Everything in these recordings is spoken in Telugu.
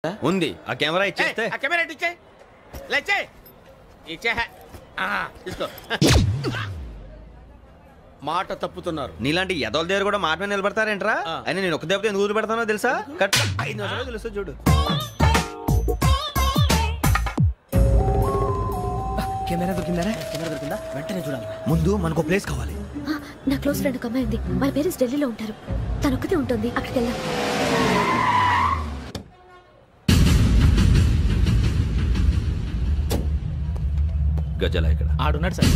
ఉంది. ఆ కెమెరా ఇచ్చేస్తే ఆ కెమెరా ఇచ్చే లేచే ఇచ్చే తీసుకో. మాట తప్పుతున్నారు. నీలాంటి ఎదల దగ్గర కూడా మాట మీద నిలబడతారేంట్రా? అయినా నేను ఒక దెబ్బతో ఎందుకు పెడతానో తెలుసా? కట్ 5 నిమిషాలు తెలుసు చూడు. కెమెరా దొరికిందా? వెంటనే చూడాలి. ముందు మనకు ప్లేస్ కావాలి. నా క్లోజ్ ఫ్రెండ్ ఒక అమ్మాయి ఉంది. వాళ్ళ పేరెంట్స్ ఢిల్లీలో ఉంటారు. తను ఒక్కతే ఉంటుంది. అక్కడికి వెళ్దాం. గజల ఇక్కడ ఆడున్నాడు సార్.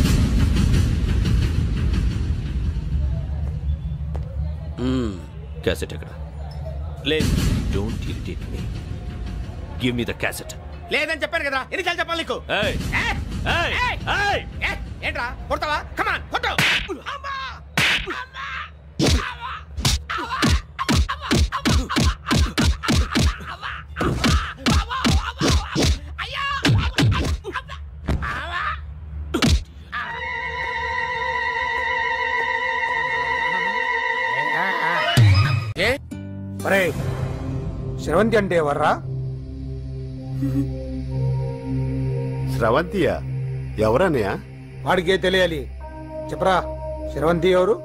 క్యాసెట్ ఎక్కడ? లేదు. Don't irritate me. Give me the cassette. లేదని చెప్పాను కదా, ఎన్నిసార్లు చెప్పాలి నీకు? ఏంట్రా కొడతావా? కమాన్ కొట్టు. శ్రవంతి అంటే ఎవర్రా? స్రవంతియా? ఎవరన్నయ్యా? వాడికే తెలియాలి. చెప్పరా, శ్రవంతి ఎవరు?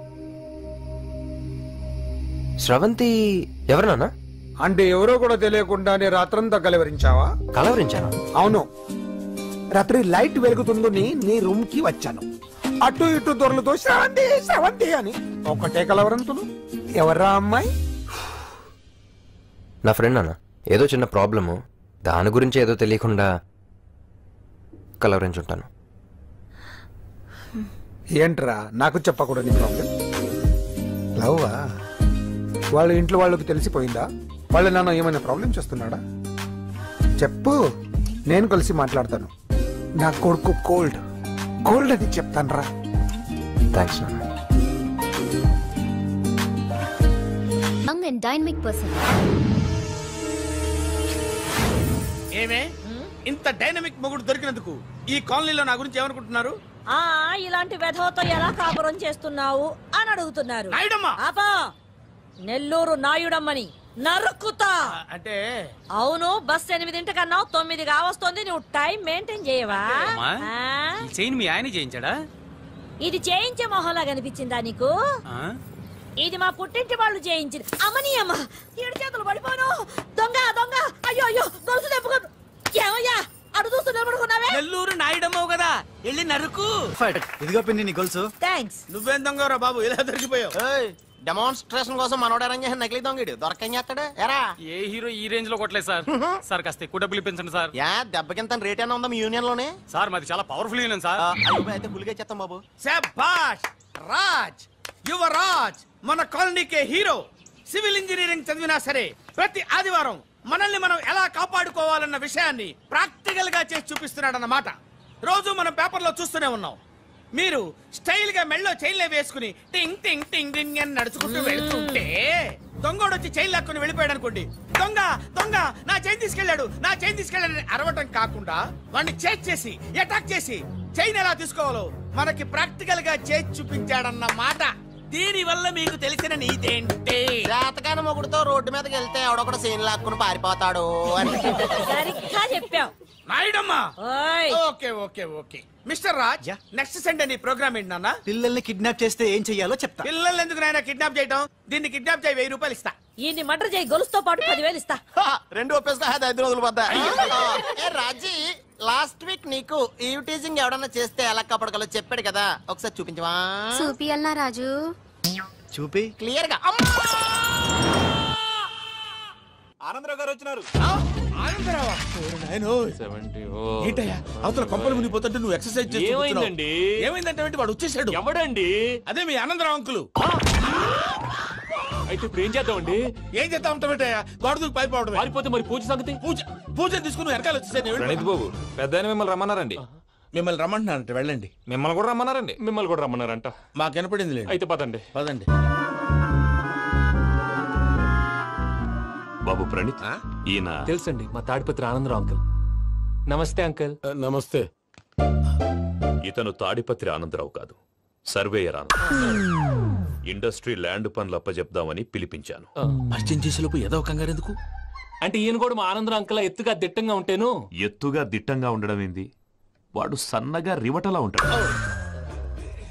స్రవంతి ఎవరు నాన్న? అంటే ఎవరో కూడా తెలియకుండానే రాత్రంతా కలవరించావా? కలవరించాను. అవును, రాత్రి లైట్ వెలుగుతుందని నీ రూమ్ కి వచ్చాను. అటు ఇటు దొరలతో శ్రవంతి శ్రవంతి అని ఒకటే కలవరంతులు. ఎవర్రా అమ్మాయి? నా ఫ్రెండ్ అన్న. ఏదో చిన్న ప్రాబ్లము, దాని గురించి ఏదో తెలియకుండా కలవరించుంటాను. ఏంట్రా నాకు చెప్పకూడదు నీ ప్రాబ్లం? లవ్వా? వాళ్ళ ఇంట్లో వాళ్ళకి తెలిసిపోయిందా? వాళ్ళ నాన్న ఏమైనా ప్రాబ్లం చేస్తున్నాడా? చెప్పు, నేను కలిసి మాట్లాడతాను. నా కొడుకు కోల్డ్ కోల్డ్ అది చెప్తాను రా. థ్యాంక్స్ నాన్న. Young and dynamic person. ఏమే ఇంత డైనమిక్ మొగుడు దొరికినందుకు ఈ కాలనీలో నా గురించి ఏమనుకుంటున్నారు? ఇలాంటి వెధవతో ఎలా కాపురం చేస్తున్నావు అని అడుగుతున్నారు. నాయుడమ్మా, నెల్లూరు నాయుడమ్మని నరుక్కుతా. అంటే అవును, బస్ 8:00 9 కావస్తుంది. నువ్వు టైం మెయింటైన్ చేయవా? మీ ఆయన చేయించాడా? ఇది చేయించే మొహంలా కనిపించిందా నీకు? ఇది మా పుట్టింటి వాళ్ళు చేయించింది. అమ్మని అమ్మ, 7 చేతులు పడిపోను. దొంగ దొంగ, అయ్యో అయ్యో, గొలుసు తెప్పుకోను. ఏమయ్యా అడు చూస్తూ నిలబడుకున్నావే? నెల్లూరు నాయుడమ్మవు కదా, వెళ్ళి నరుకు. ఇదిగో పిండి నీ గొలుసు. థ్యాంక్స్. నువ్వేం దొంగరా బాబు, ఇలా దొరికిపోయావు? డెమాన్స్ట్రేషన్ కోసం మనోడు అరేంజ్ చేసిన నకిలీ దొంగడు దొరకని చేస్తాడు. ఎరా ఏ హీరో ఈ రేంజ్ లో కొట్టలేదు సార్. సార్ కాస్త ఎక్కువ డబ్బులు ఇప్పించండి సార్. దెబ్బకింత రేట్ అయినా ఉందా మీ యూనియన్ లోనే? సార్ మాది చాలా పవర్ఫుల్ యూనియన్ సార్. అయితే గులిగా చేస్తాం బాబు. శభాష్ రాజ్, యువరాజ్ మన కాలనీకే హీరో. సివిల్ ఇంజనీరింగ్ చదివినా సరే ప్రతి ఆదివారం మనల్ని మనం ఎలా కాపాడుకోవాలన్న విషయాన్ని ప్రాక్టికల్ గా చేసి చూపిస్తున్నాడన్నమాట. రోజు మనం పేపర్లో చూస్తూనే ఉన్నాం. మీరు స్టైల్ గా మెళ్ళో చైన్లే వేసుకుని టింగ్ టింగ్ టింగ్ టింగ్ అని నడుచుకుంటూ వెళ్తుంటే దొంగోడు వచ్చి చైన్ లాక్కుని వెళ్ళిపోయాడు అనుకోండి. దొంగ దొంగ నా చైన్ తీసుకెళ్లాడు, నా చైన్ తీసుకెళ్లాడని అరవటం కాకుండా వాడిని చేజ్ చేసి అటాక్ చేసి చైన్ ఎలా తీసుకోవాలో మనకి ప్రాక్టికల్ గా చేసి చూపించాడన్న మాట. దీని వల్ల మీకు తెలిసిన నీతేంటి? జాతకాన మొగుడుతో రోడ్డు మీదకి వెళ్తే ఎవడొకడు సీన్ లాక్కుని పారిపోతాడు అని. సరిగ్గా చెప్పావు నాయుడమ్మా. Okay okay okay mister Raj, next Sunday నీ ప్రోగ్రామ్ ఏంటి నాన్న? పిల్లల్ని కిడ్నాప్ చేస్తే ఏం చెయ్యాలో చెప్తా. పిల్లల్ని ఎందుకు నాయన కిడ్నాప్ చేయటం? దీన్ని కిడ్నాప్ చేయి, 1000 రూపాయలు ఇస్తా. ఈయన్ని మర్డర్ చేయి, గొలుసుతో పాటు 10,000 ఇస్తా. 2 ఒప్పేస్తా, 5 రోజులు పడ్డా. రాజీ, లాస్ట్ వీక్ నీకు ఈ టీజింగ్ ఎవడన్నా చేస్తే ఎలా కాపాడగలో చెప్పాడు కదా, ఒకసారి చూపించవా? చూపియల్నా రాజు? చూపి క్లియర్ గా. ఆనందరావు గారు వచ్చినారు. ఆనందరావా? ఏంటయ్యా అవతల కొంపలు మునిగిపోతుంటే నువ్వు ఎక్సర్సైజ్ చేస్తున్నావు? ఏమైందంటే వాడు వచ్చేసాడు. ఎవడండి? అదే మీ ఆనందరావు అంకులు. అయితే ఇప్పుడు ఏం చేద్దామండి? ఏం చేస్తా ఉంటావేటయ్యా, గొడవకు పైపోవడం. పారిపోతే మరి పూజ సంగతి? పూజ తీసుకుని వెనకాల వచ్చేసాను. బాబు, పెద్ద మిమ్మల్ని రమ్మన్నారండి. మిమ్మల్ని రమ్మంటున్నారంట, వెళ్ళండి. మిమ్మల్ని కూడా రమ్మన్నారండి. మిమ్మల్ని కూడా రమ్మన్నారంట. మాకు వినపడింది లేదు. అయితే పదండి. పదండి. బాబు ప్రణీత్, ఈయన తెలుసండి, మా తాడిపత్రి ఆనందరావు అంకుల్. నమస్తే అంకుల్. నమస్తే. ఇతను తాడిపత్రి ఆనందరావు కాదు, సర్వేయర్ ఇండస్ట్రీ ల్యాండ్ పనులు అప్పచెప్దామని పిలిపించాను. పరిచయం చేసేలోపు ఏదో కంగారు ఎందుకు? అంటే ఈయన కూడా మా ఆనందరావు అంకుల్ ఎత్తుగా దిట్టంగా ఉంటాను. ఎత్తుగా దిట్టంగా ఉండడం ఏంది, వాడు సన్నగా రివటలా ఉంటాడు.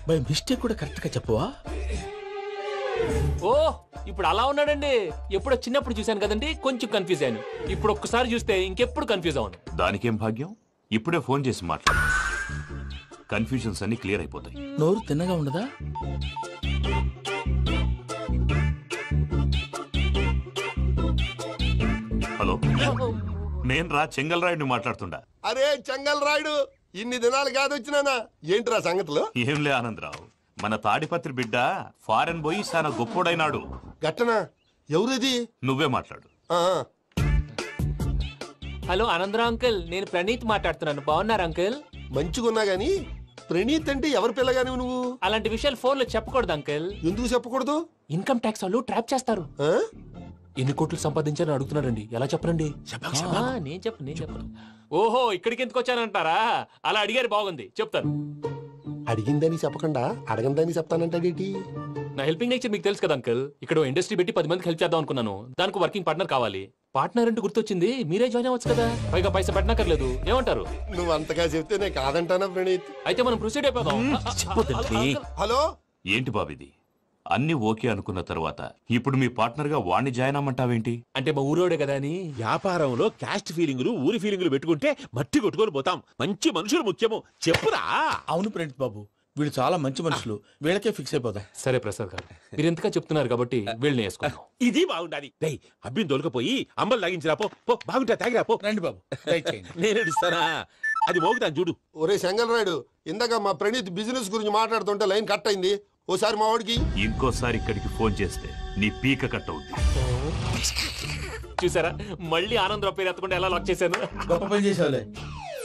బై మిస్టేక్ కూడా కరెక్ట్ గా చెప్పవా? ఓ ఇప్పుడు అలా ఉన్నాడండి. ఎప్పుడో చిన్నప్పుడు చూశాను కదండి, కొంచెం కన్ఫ్యూజ్ అయ్యాను. ఇప్పుడు ఒక్కసారి చూస్తే ఇంకెప్పుడు కన్ఫ్యూజ్ అవ్వను. దానికేం భాగ్యం, ఇప్పుడే ఫోన్ చేసి మాట్లాడు, కన్ఫ్యూజన్స్ అన్ని క్లియర్ అయిపోతాయి. నోరు తిన్నగా ఉండదా? హలో, నేను రా చెంగల్ రాయుడిని మాట్లాడుతుండా. అరే చెంగల్ రాయుడు, ఇన్ని దినాలు కాదు వచ్చినానా? ఏంట్రా సంగతులు? ఏంలే ఆనందరావు, మన తాడిపత్రి బిడ్డ ఫారెన్ పోయి చాలా గొప్పోడైనాడు. గట్టనా? ఎవరిది? నువ్వే మాట్లాడు. హలో ఆనందరావు అంకుల్, నేను ప్రణీత్ మాట్లాడుతున్నాను. బాగున్నారు అంకుల్? మంచిగున్నా గాని ప్రణీత్ అంటే ఎవరి పిల్లగాని నువ్వు? అలాంటి విషయాలు ఫోన్ లో చెప్పకూడదు అంకుల్. ఎందుకు చెప్పకూడదు? ఇన్కమ్ ట్యాక్స్ వాళ్ళు ట్రాప్ చేస్తారు. ఎన్ని కోట్లు సంపాదించారని అడుగుతున్నారండి, ఎలా చెప్పరండి? నేను చెప్పను. ఓహో, ఇక్కడికి ఎందుకు వచ్చానంటారా? అలా అడిగారు, బాగుంది, చెప్తాను. అడిగిందని చెప్పకుండా అడగందని చెప్తానంటాడేటి? నా హెల్పింగ్ నేచర్ మీకు తెలుసు కదా అంకుల్. ఇక్కడ ఇండస్ట్రీ పెట్టి 10 మందికి హెల్ప్ చేద్దాం అనుకున్నాను. దానికి వర్కింగ్ పార్ట్నర్ కావాలి. పార్ట్నర్ అంటే గుర్తొచ్చింది, మీరే జాయిన్ అవ్వచ్చు కదా, పైగా పైసా పెట్టనక్కర్లేదు. ఏమంటారు? నువ్వు అంతగా చెప్తే నేను కాదంటానా ప్రణీత్? అయితే మనం ప్రొసీడ్ అయిపోదాం. హలో, ఏంటి బాబిది, అన్ని ఓకే అనుకున్న తర్వాత ఇప్పుడు మీ పార్ట్నర్ గా వాణ్ణి జాయిన్ అమ్మంటావేంటి? అంటే మా ఊరోడే కదా అని. వ్యాపారంలో క్యాస్ట్ ఫీలింగులు, ఊరి ఫీలింగులు పెట్టుకుంటే మట్టి కొట్టుకొని పోతాం. మంచి మనుషులు ముఖ్యము, చెప్పురా. అవును ప్రణీత్ బాబు, వీళ్ళు చాలా మంచి మనుషులు, వీళ్ళకే ఫిక్స్ అయిపోదాం. సరే ప్రసాద్ గారు, మీరు ఎంతగా చెప్తున్నారు కాబట్టి వీళ్ళని వేసుకుందాం. ఇది బాగుండాలి. డై అబ్బిని దొలకపోయి అంబలు లాగించిరా పో. బాగుంటా తాగిరా పో. రండి బాబు, నేను ఇస్తానా? అది మోగుతాను చూడు. ఒరే చెంగల్ రాయుడు, ఇందాక మా ప్రణీత్ బిజినెస్ గురించి మాట్లాడుతుంటే లైన్ కట్ అయింది. ఓసారి మా వాడికి ఇంకోసారి ఇక్కడికి ఫోన్ చేస్తే నీ పీక కట్ అవుద్ది. చూసారా, మళ్ళీ ఆనందరావు పేరు ఎత్తకుండా ఎలా లాక్ చేశాను. గొప్ప పని చేసేవాళ్ళే.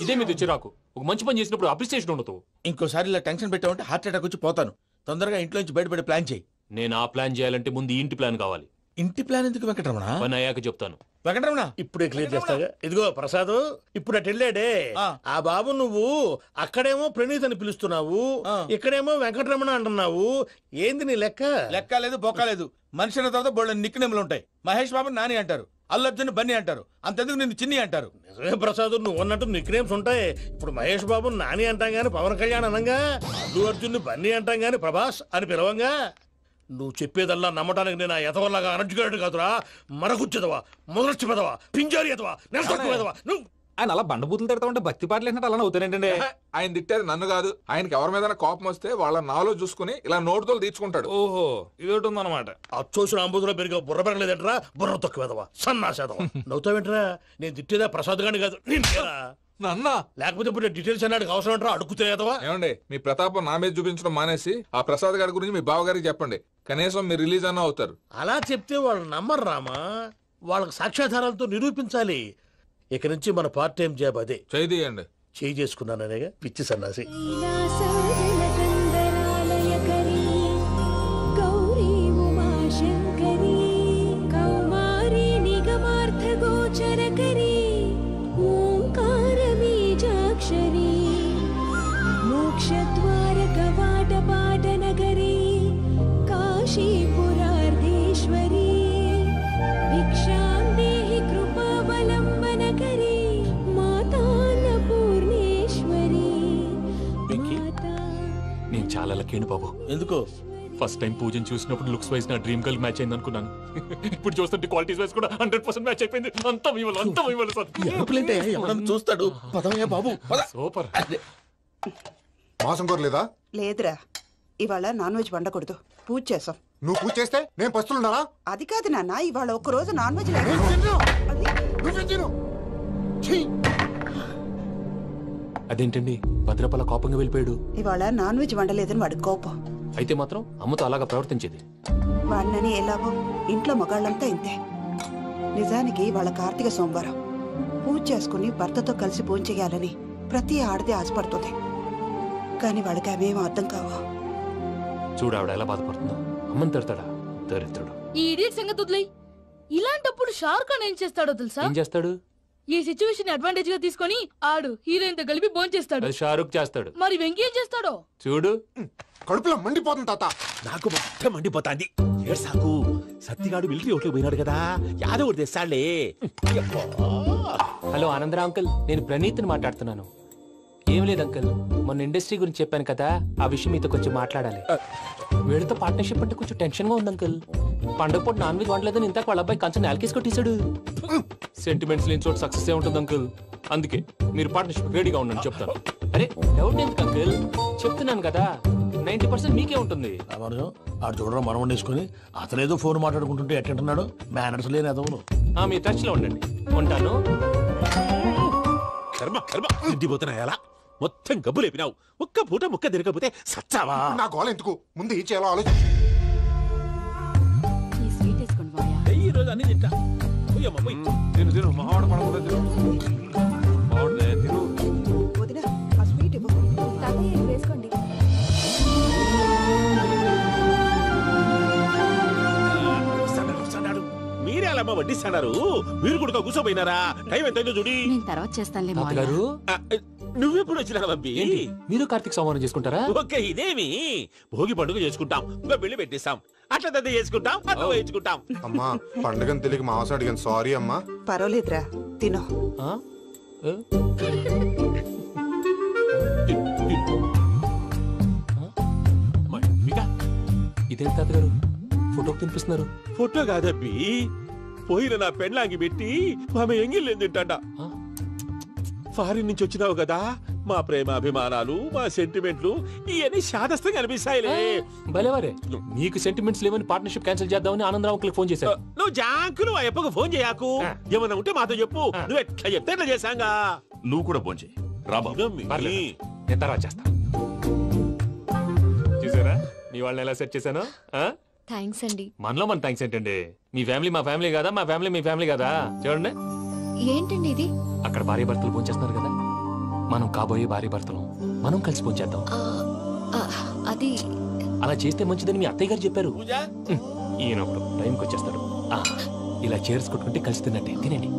ఇదే మీద చిరాకు. ఒక మంచి పని చేసినప్పుడు అప్రిసియేషన్ ఉండదు. ఇంకోసారి ఇలా టెన్షన్ పెట్టామంటే హార్ట్ అటాక్ వచ్చి పోతాను. తొందరగా ఇంట్లో నుంచి బయటపడే ప్లాన్ చేయి. నేను ఆ ప్లాన్ చేయాలంటే ముందు ఈ ఇంటి ప్లాన్ కావాలి. ఇంటి ప్లాన్ ఎందుకు వెంకటరమణ? పని అయ్యాక చెప్తాను. వెంకటరమణ ఇప్పుడే క్లియర్ చేస్తాగా. ఇదిగో ప్రసాద్, ఇప్పుడు అటు వెళ్ళాడే ఆ బాబు, నువ్వు అక్కడేమో ప్రణీత్ అని పిలుస్తున్నావు, ఇక్కడేమో వెంకటరమణ అంటున్నావు. ఏంది నీ లెక్క? లెక్క లేదు, బొక్క లేదు. మనిషి అన్న తర్వాత బోళ్ళ నిక్నెములు ఉంటాయి. మహేష్ బాబు నాని అంటారు, అల్లు అర్జున్ బన్నీ అంటారు, అంతెందుకు నిన్ను చిన్ని అంటారు. నిజమే ప్రసాద్, నువ్వు అన్నట్టు నిక్నేమ్స్ ఉంటాయి. ఇప్పుడు మహేష్ బాబు నాని అంటాం గాని పవన్ కళ్యాణ్ అనంగా, అల్లు అర్జున్ బన్నీ అంటాం గాని ప్రభాస్ అని పిలవంగా. నువ్వు చెప్పేదల్లా నమ్మటానికి నేను ఎతవల్లాగా అనర్జుకేటెడ్ కాదురా. మరగుచ్చదవా, మొదలచ్చి పెదవా, పింజారి ఎదవా, నెలసొక్కుదవా నువ్వు. ఆయన అలా బండబూతులు తిడతా ఉంటే భక్తి పాటలు ఏంటంటే అలా అవుతానంటే. ఆయన తిట్టేది నన్ను కాదు, ఆయనకి ఎవరి మీద కోపం వస్తే వాళ్ళ నాలో చూసుకుని ఇలా నోటుతో తీర్చుకుంటాడు. ఓహో, ఇదొకటి ఉందన్నమాట. అచ్చోసిన అంబుధులో పెరిగా బుర్ర పెరగలేదంటరా, బుర్ర తొక్కువేదవా, సన్నాసేదవా. నవ్వుతావేంట్రా? నేను తిట్టేదా ప్రసాద్ గాని కాదు, నన్నా. లేకపోతే ఇప్పుడు డీటెయిల్స్ అన్నాడు అవసరం అంటారా? అడుగుతాయేదవా. ఏమండి, మీ ప్రతాపం నా మీద చూపించడం మానేసి ఆ ప్రసాద్ గారి గురించి మీ బావగారికి చెప్పండి. కనీసం మీరు రిలీజ్ అన్న అవుతారు. అలా చెప్తే వాళ్ళు నమ్మరు రామా, వాళ్ళకి సాక్ష్యాధారాలతో నిరూపించాలి. ఇక నుంచి మన పార్ట్ టైం జాబ్ అదే. చేయండి. చేయి చేసుకున్నాననేగా పిచ్చి సన్నాసి. నేను చాలా లక్కీని బాబు. ఎందుకు? ఫస్ట్ టైం పూజను చూసినప్పుడు లుక్స్ వైజ్ నా డ్రీమ్ గర్ల్ మ్యాచ్ అయింది అనుకున్నాను. ఇప్పుడు చూస్తుంటే క్వాలిటీస్ వైజ్ కూడా 100% మ్యాచ్ అయిపోయింది. అంతా ఇవ్వాలి సార్. చూస్తాడు. పదవయ్యా బాబు, సూపర్. మాసం కోరలేదా? లేదురా, ఇవాళ నాన్ వెజ్ వండకూడదు, పూజ చేసాం. నువ్వు పూజ చేస్తే నేను పస్తులున్నారా? అది కాదు నాన్న, ఇవాళ ఒక్కరోజు నాన్ వెజ్ అదేంటండి భద్రపల కోపంగా వెళ్ళిపోయాడు? ఇవాళ నాన్ వెజ్ వండలేదని వాడి కోపం. అయితే మాత్రం అమ్మతో అలాగా ప్రవర్తించేది. వాడినని ఎలాగో ఇంట్లో మగాళ్ళంతా ఇంతే. నిజానికి వాళ్ళ కార్తీక సోమవారం పూజ చేసుకుని భర్తతో కలిసి పూజ చేయాలని ప్రతి ఆడది ఆశపడుతుంది. కానీ వాడికి అవేం అర్థం కావా. చూడు ఆవిడ ఎలా బాధపడుతుందో. అమ్మని తిడతాడా దరిద్రుడు. ఈ ఇడియట్ సంగతి వదిలేయ్. ఇలాంటప్పుడు షారుఖ్ ఖాన్ ఏం చేస్తాడో తెలుసా? ఏం చేస్తాడు? ఈ సిచ్యువేషన్ అడ్వాంటేజ్ గా తీసుకొని ఆడు హీరోయిన్ తో కలిపి బోన్ చేస్తాడు. షారుఖ్ చేస్తాడు. మరి వెంకీ ఏం చేస్తాడో చూడు. కడుపులో మండిపోతుంది తాత. నాకు మొత్తం మండిపోతాంది. ఏడ్సాకు. సత్తిగాడు మిలిటరీ ఒకటి పోయినాడు కదా యాదవ్ ఒకటి తెస్తాడులే. హలో ఆనందరా అంకుల్, నేను ప్రణీత్ని మాట్లాడుతున్నాను. ఏం లేదు అంకుల్, మొన్న ఇండస్ట్రీ గురించి చెప్పాను కదా, ఆ విషయం మీతో కొంచెం మాట్లాడాలి. వీడితో పార్ట్నర్షిప్ అంటే కొంచెం టెన్షన్ గా ఉంది అంకుల్. పండుగ పూట నాన్ వెజ్ వండలేదని ఇంతకు వాళ్ళ అబ్బాయి కంచెం నేలకేసి కొట్టేశాడు. సెంటిమెంట్స్ లేని చోట సక్సెస్ ఏ ఉంటుంది అంకుల్. అందుకే మీరు పార్ట్నర్షిప్ రెడీగా ఉండండి చెప్తాను. అరే డౌట్ ఎందుకు అంకుల్, చెప్తున్నాను కదా 90% మీకే ఉంటుంది. ఆడు చూడడం మనం వండేసుకుని అతనేదో ఫోన్ మాట్లాడుకుంటుంటే ఎట్టంటున్నాడు మేనర్స్ లేని అదవును. మీ టచ్ లో ఉండండి, ఉంటాను. కర్మ కర్మ తిండిపోతున్నా ఎలా మొత్తం గబ్బు లేపినావు. ఒక్క పూట ముక్క తిరగకపోతే సచ్చావా? నా గోల ఎందుకు, ముందు ఏం చేయాలో ఆలోచించు. ఈ రోజు అన్ని తింటా. తిను తిను మహావాడ పడకుండా తిను. బాగుండే తిను. వదినా ఆ స్వీట్ ఇవ్వు. వేసుకోండి. మీరే అలా వడ్డిస్తున్నారు. మీరు కూడా కూర్చోపోయినారా? టైం ఎంతైందో చూడి. తర్వాత చేస్తానులే తాతగారు. నువ్వెప్పుడు వచ్చినా అబ్బి? మీరు కార్తీక్ సంహారం చేసుకుంటారా? ఓకే, ఇదేమి భోగి పండుగ చేసుకుంటాం, ఇంకా పెళ్లి పెట్టేస్తాం, అట్లా దద్ద చేసుకుంటాం, అట్లా వేయించుకుంటాం. అమ్మా పండుగని తెలియక మాంసం అడిగాను, సారీ అమ్మా. పర్వాలేదురా తినో. ఇదేం తాతగారు ఫోటోకి తినిపిస్తున్నారు? ఫోటో కాదబ్బి, పోయిన నా పెళ్ళాంగి పెట్టి ఆమె ఎంగిల్లేం తింటాడ. ఫారిన్ నుంచి వచ్చినావు కదా, మా ప్రేమ అభిమానాలు మా సెంటిమెంట్లు ఇవన్నీ శాదస్తంగా అనిపిస్తాయిలే. భలేవారే, మీకు సెంటిమెంట్స్ లేవని పార్ట్నర్షిప్ క్యాన్సిల్ చేద్దామని ఆనందరావు అంకుల్ ఫోన్ చేశారు. నువ్వు జాంకులు ఆ ఎప్పకు ఫోన్ చేయకు. ఏమన్నా ఉంటే మాతో చెప్పు, నువ్వు ఎట్లా చెప్తే ఎట్లా చేశాంగా. నువ్వు కూడా ఫోన్ చేయి రాబా. నేను తర్వాత చేస్తా. చూసారా మీ వాళ్ళని ఎలా సెట్ చేశాను? థ్యాంక్స్ అండి. మనలో మన థ్యాంక్స్ ఏంటండి, మీ ఫ్యామిలీ మా ఫ్యామిలీ కదా, మా ఫ్యామిలీ మీ ఫ్యామిలీ కదా. చూడండి ఏంటండి ఇది? అక్కడ భార్య భర్తలు పోంచేస్తున్నారు కదా, మనం కాబోయే భార్య భర్తలు మనం కలిసి పోంచేద్దాం. అది అలా చేస్తే మంచిదని మీ అత్తయ్య గారు చెప్పారు. ఈయన ఒకడు టైంకి వచ్చేస్తాడు. ఇలా చేర్స్ కొట్టుకుంటే కలిసి తిన్నట్టే. తినండి.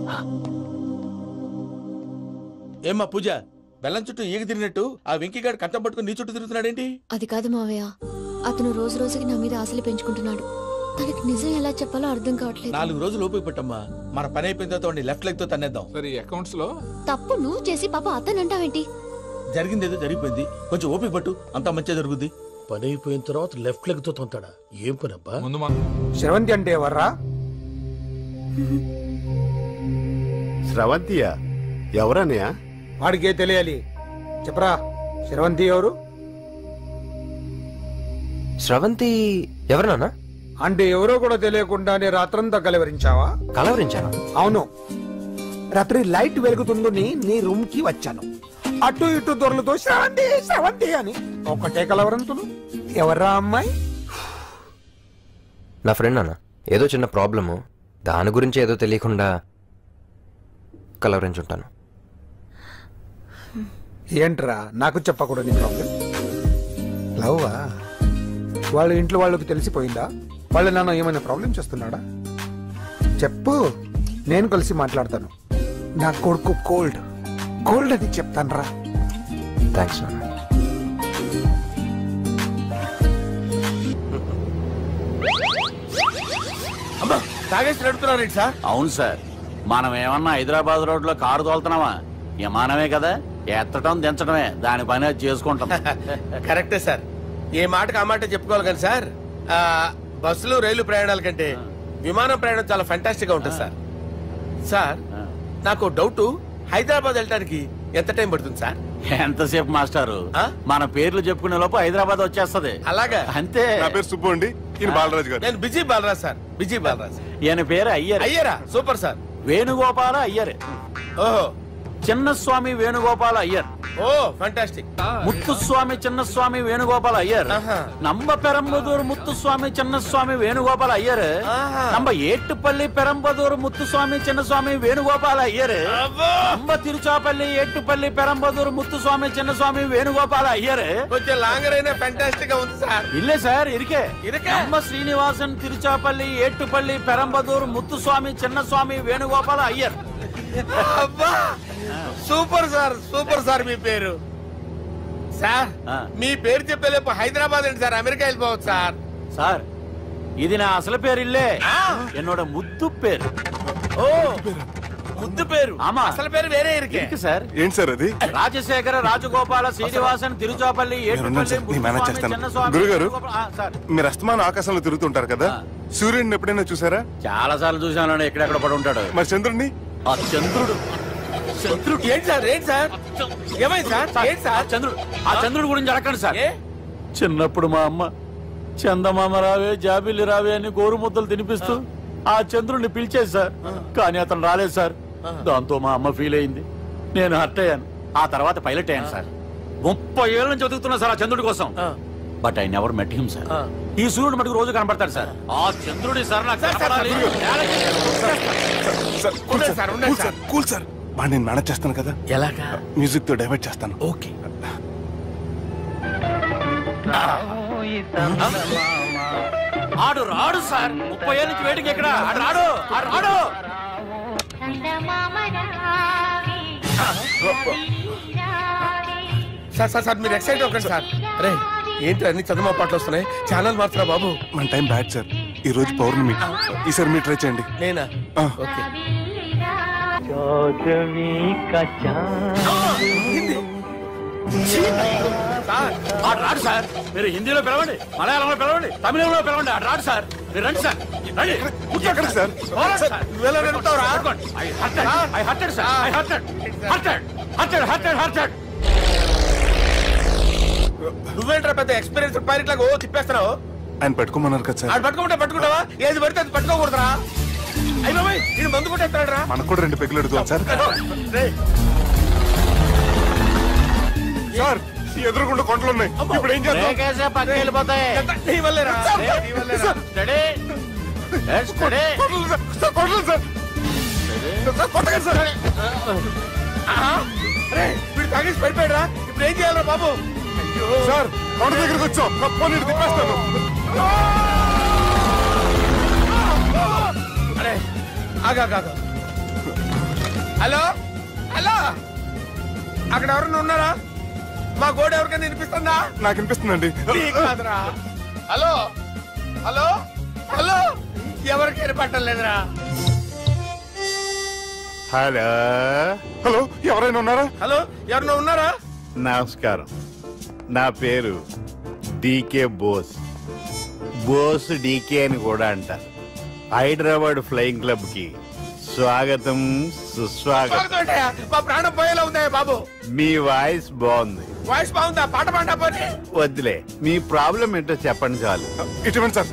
ఏమ్మా పూజ, బెల్లం చుట్టూ ఈగ తిరిగినట్టు ఆ వెంకీగాడు కట్టం పట్టుకుని నీ చుట్టూ తిరుగుతున్నాడేంటి? అది కాదు మావయ్య, అతను రోజు రోజుకి నా మీద ఆశలు పెంచుకుంటున్నాడు. తనకి నిజం ఎలా చెప్పాలో అర్థం కావట్లేదు. 4 రోజులు ఓపిక పట్టమ్మా, మన పని అయిపోయిన తర్వాత లెఫ్ట్ లెగ్ తో తన్నేద్దాం. సరే అకౌంట్స్ లో తప్పు నువ్వు చేసి పాప అతను అంటావేంటి? జరిగిందేదో జరిగిపోయింది, కొంచెం ఓపిక పట్టు, అంతా మంచిగా జరుగుద్ది. పని అయిపోయిన తర్వాత లెఫ్ట్ లెగ్ తో తొంతాడా? ఏం పని అబ్బా? ముందు శ్రవంతి అంటే ఎవర్రా? శ్రవంతియా? ఎవరన్నయ్యా? వాడికే తెలియాలి, చెప్పరా. శ్రవంతి ఎవరు? శ్రవంతి ఎవరు నాన్న? అంటే ఎవరో కూడా తెలియకుండానే రాత్రంతా కలవరించావా? కలవరించాను. అవును, రాత్రి లైట్ వెలుగుతుందని నీ రూమ్ కి వచ్చాను. అటు ఇటు దొరలతో శ్రవంతి శ్రవంతి అని ఒకటే కలవరంతులు. ఎవర్రా అమ్మాయి? నా ఫ్రెండ్ నాన్న, ఏదో చిన్న ప్రాబ్లము, దాని గురించి ఏదో తెలియకుండా కలవరించుంటాను. ఏంట్రా నాకు చెప్పకూడదు నీ ప్రాబ్లం? లవ్వా? వాళ్ళ ఇంట్లో వాళ్ళకి తెలిసిపోయిందా? వాళ్ళ నాన్న ఏమైనా ప్రాబ్లం చేస్తున్నాడా? చెప్పు, నేను కలిసి మాట్లాడతాను. నా కొడుకు కోల్డ్ కోల్డ్ అని చెప్తాను రా. థ్యాంక్స్ నాన్న. అమ్మా తాగేసి నడుపుతున్నారేంటి సార్? అవును సార్, మనం ఏమన్నా హైదరాబాద్ రోడ్ లో కారు తోలుతున్నావా? విమానమే కదా, ఎత్తడం దించడమే దాని పని అది చేసుకుంటాం. కరెక్టే సార్, ఏ మాటకు ఆ మాట చెప్పుకోవాలి కానీ సార్, బస్సులు రైలు ప్రయాణాల కంటే విమానం ప్రయాణం చాలా ఫెంటాస్టిక్ గా ఉంటుంది సార్. సార్ నాకు డౌట్, హైదరాబాద్ వెళ్ళడానికి ఎంత టైం పడుతుంది సార్? ఎంతసేపు మాస్టారు, మన పేర్లు చెప్పుకునే లోపు హైదరాబాద్ వచ్చేస్తది. అలాగా? అంతే. నా పేరు సుబ్బు అండి, ఈయన బాలరాజు గారు. నేను busy Balaraj sir, busy Balaraj. ఈయన పేరు అయ్యర్. అయ్యరా? Super sir. వేణుగోపాల అయ్యర్. ఓహో. చిన్నస్వామి వేణుగోపాల అయ్యర్. Oh fantastic. ముత్తుస్వామి చిన్నస్వామి వేణుగోపాల అయ్యర్. நம்ம பெரம்பதூர் முத்துசுவாமி சின்னசுவாமி வேணுகோபால ஐயர். நம்ம ஏட்டுப்பள்ளி பெரம்பதூர் முத்துசுவாமி சின்னசுவாமி வேணுகோபால ஐயர். நம்ம திருச்சாப்பள்ளி ஏட்டுப்பள்ளி பெரம்பதூர் முத்துசுவாமி சின்னசுவாமி வேணுகோபால ஐயர். కొంచెం లాంగర్ అయినా ఫంటాస్టిక్ గా ఉంది సార్. இல்ல சார் இருக்கே. நம்ம ஸ்ரீனிவாசன் திருச்சாப்பள்ளி ஏட்டுப்பள்ளி பெரம்பதூர் முத்துசுவாమి చిన్నస్వామి వేణుగోపాల అయ్యర్. అబ్బా సూపర్ సార్, సూపర్ సార్. మీ పేరు సార్, మీ పేరు చెప్పేలేపు హైదరాబాద్ ఏంటి సార్, అమెరికా వెళ్ళిపోవచ్చు సార్. సార్ ఇది నా అసలు పేరు ఇల్లే என்னோட ముద్దు పేరు. ఓ ముద్దు పేరు. ఆమా అసలు పేరు వేరే ఇருக்கு సార్. ఏంటి సార్ అది? రాజశేఖర రాజగోపాల శ్రీనివాసన్ తిరుచాపల్లి గురుగారు మీరు అస్తమానం ఆకాశంలో తిరుగుతుంటారు కదా, సూర్యుడిని ఎప్పుడైనా చూసారా? చాలా సార్లు చూసాను. ఎక్కడెక్కడ పడి ఉంటాడు. మరి చంద్రుడిని? ఆ చంద్రుడు ఏంటి సార్ ఏమైంది సార్? ఏంటి సార్ చంద్రుడు? ఆ చంద్రుడు గురించి అడగండి సార్. చిన్నప్పుడు మా అమ్మ చందమామ రావే జాబిల్లి రావే అని గోరు ముద్దలు తినిపిస్తూ ఆ చంద్రుడిని పిలిచేది సార్. కానీ అతను రాలేదు సార్. దాంతో మా అమ్మ ఫీల్ అయింది, నేను హర్ట్ అయ్యాను. ఆ తర్వాత పైలట్ అయ్యాను సార్. 30 ఏళ్ళ నుంచి చదువుతున్నా సార్ ఆ చంద్రుడి కోసం. But I never met him sir. ఈ సూర్యుడు మటుకు రోజు కనబడతాడు సార్. ఆ చంద్రుడి సార్ నాకు కూల్ సార్. నేను మేనేజ్ చేస్తాను కదా. ఎలాగా? మ్యూజిక్ తో డైవర్ట్ చేస్తాను. ఓకే. ఆడు రాడు సార్. 30 ఏళ్ళ నుంచి వేటికి ఎక్కడ ఆడు రాడు. ఆడు రాడు. సార్ మీరు ఎక్సైట్ అవ్వకండి సార్. అరే ఏంటి అన్ని చదువు పాటలు వస్తున్నాయి, ఛానల్ మార్చరా బాబు. మన టైం బ్యాడ్ సార్. ఈ రోజు పౌర్ణమి, ఈసారి మీరు ట్రై చేయండి. నేనా? ఓకే. ఆడు రాడు సార్. మీరు హిందీలో పిలవండి, మలయాళంలో పిలవండి, తమిళంలో పిలవండి. ఆడు రాడు సార్. మీరు రండి సార్. రండి సార్. నువ్వేంట్రా పెద్ద ఎక్స్పీరియన్స్ పైరెట్ లాగా తిప్పేస్తున్నావు? ఆయన పట్టుకోమన్నారు కదా సార్. పట్టుకుంటావా? ఏది పడితే అది పట్టుకోకూడదురా. అయ్యి ఇది మందు కొట్టేస్తాడు రా. మనకు కూడా 2 పెగ్గులు అడుగుతాం సార్. సార్ ఎదురుగుండా కొండలు ఉన్నాయి, ఇప్పుడు ఏం చేద్దాం? పక్కకి వెళ్ళిపోతాయి. వీడు తాగేసి పడిపోయాడా? ఇప్పుడు ఏం చేయాలరా బాబు? సార్ కొండ దగ్గరికి వచ్చాం, తిప్పేస్తాను. అరే ఆగా. హలో అక్కడ ఎవరన్నా ఉన్నారా? మా గోడ ఎవరికైనా వినిపిస్తుందా? నాకు వినిపిస్తుందండి. హలో ఎవరికి వినపట్టలేదురా. హలో ఎవరైనా ఉన్నారా? హలో ఎవరైనా ఉన్నారా? నమస్కారం, నా పేరు డీకే బోస్. బోస్ డీకే అని కూడా అంటారు. హైదరాబాద్ ఫ్లయింగ్ క్లబ్ కి స్వాగతం సుస్వాగతం. మా ప్రాణం పోయేలా ఉందా బాబు? మీ వాయిస్ బాగుంది. వాయిస్ బాగుందా? పాట పాడా పోనీ. వద్దులే, మీ ప్రాబ్లం ఏంటో చెప్పండి చాలు. ఇటువంటి సార్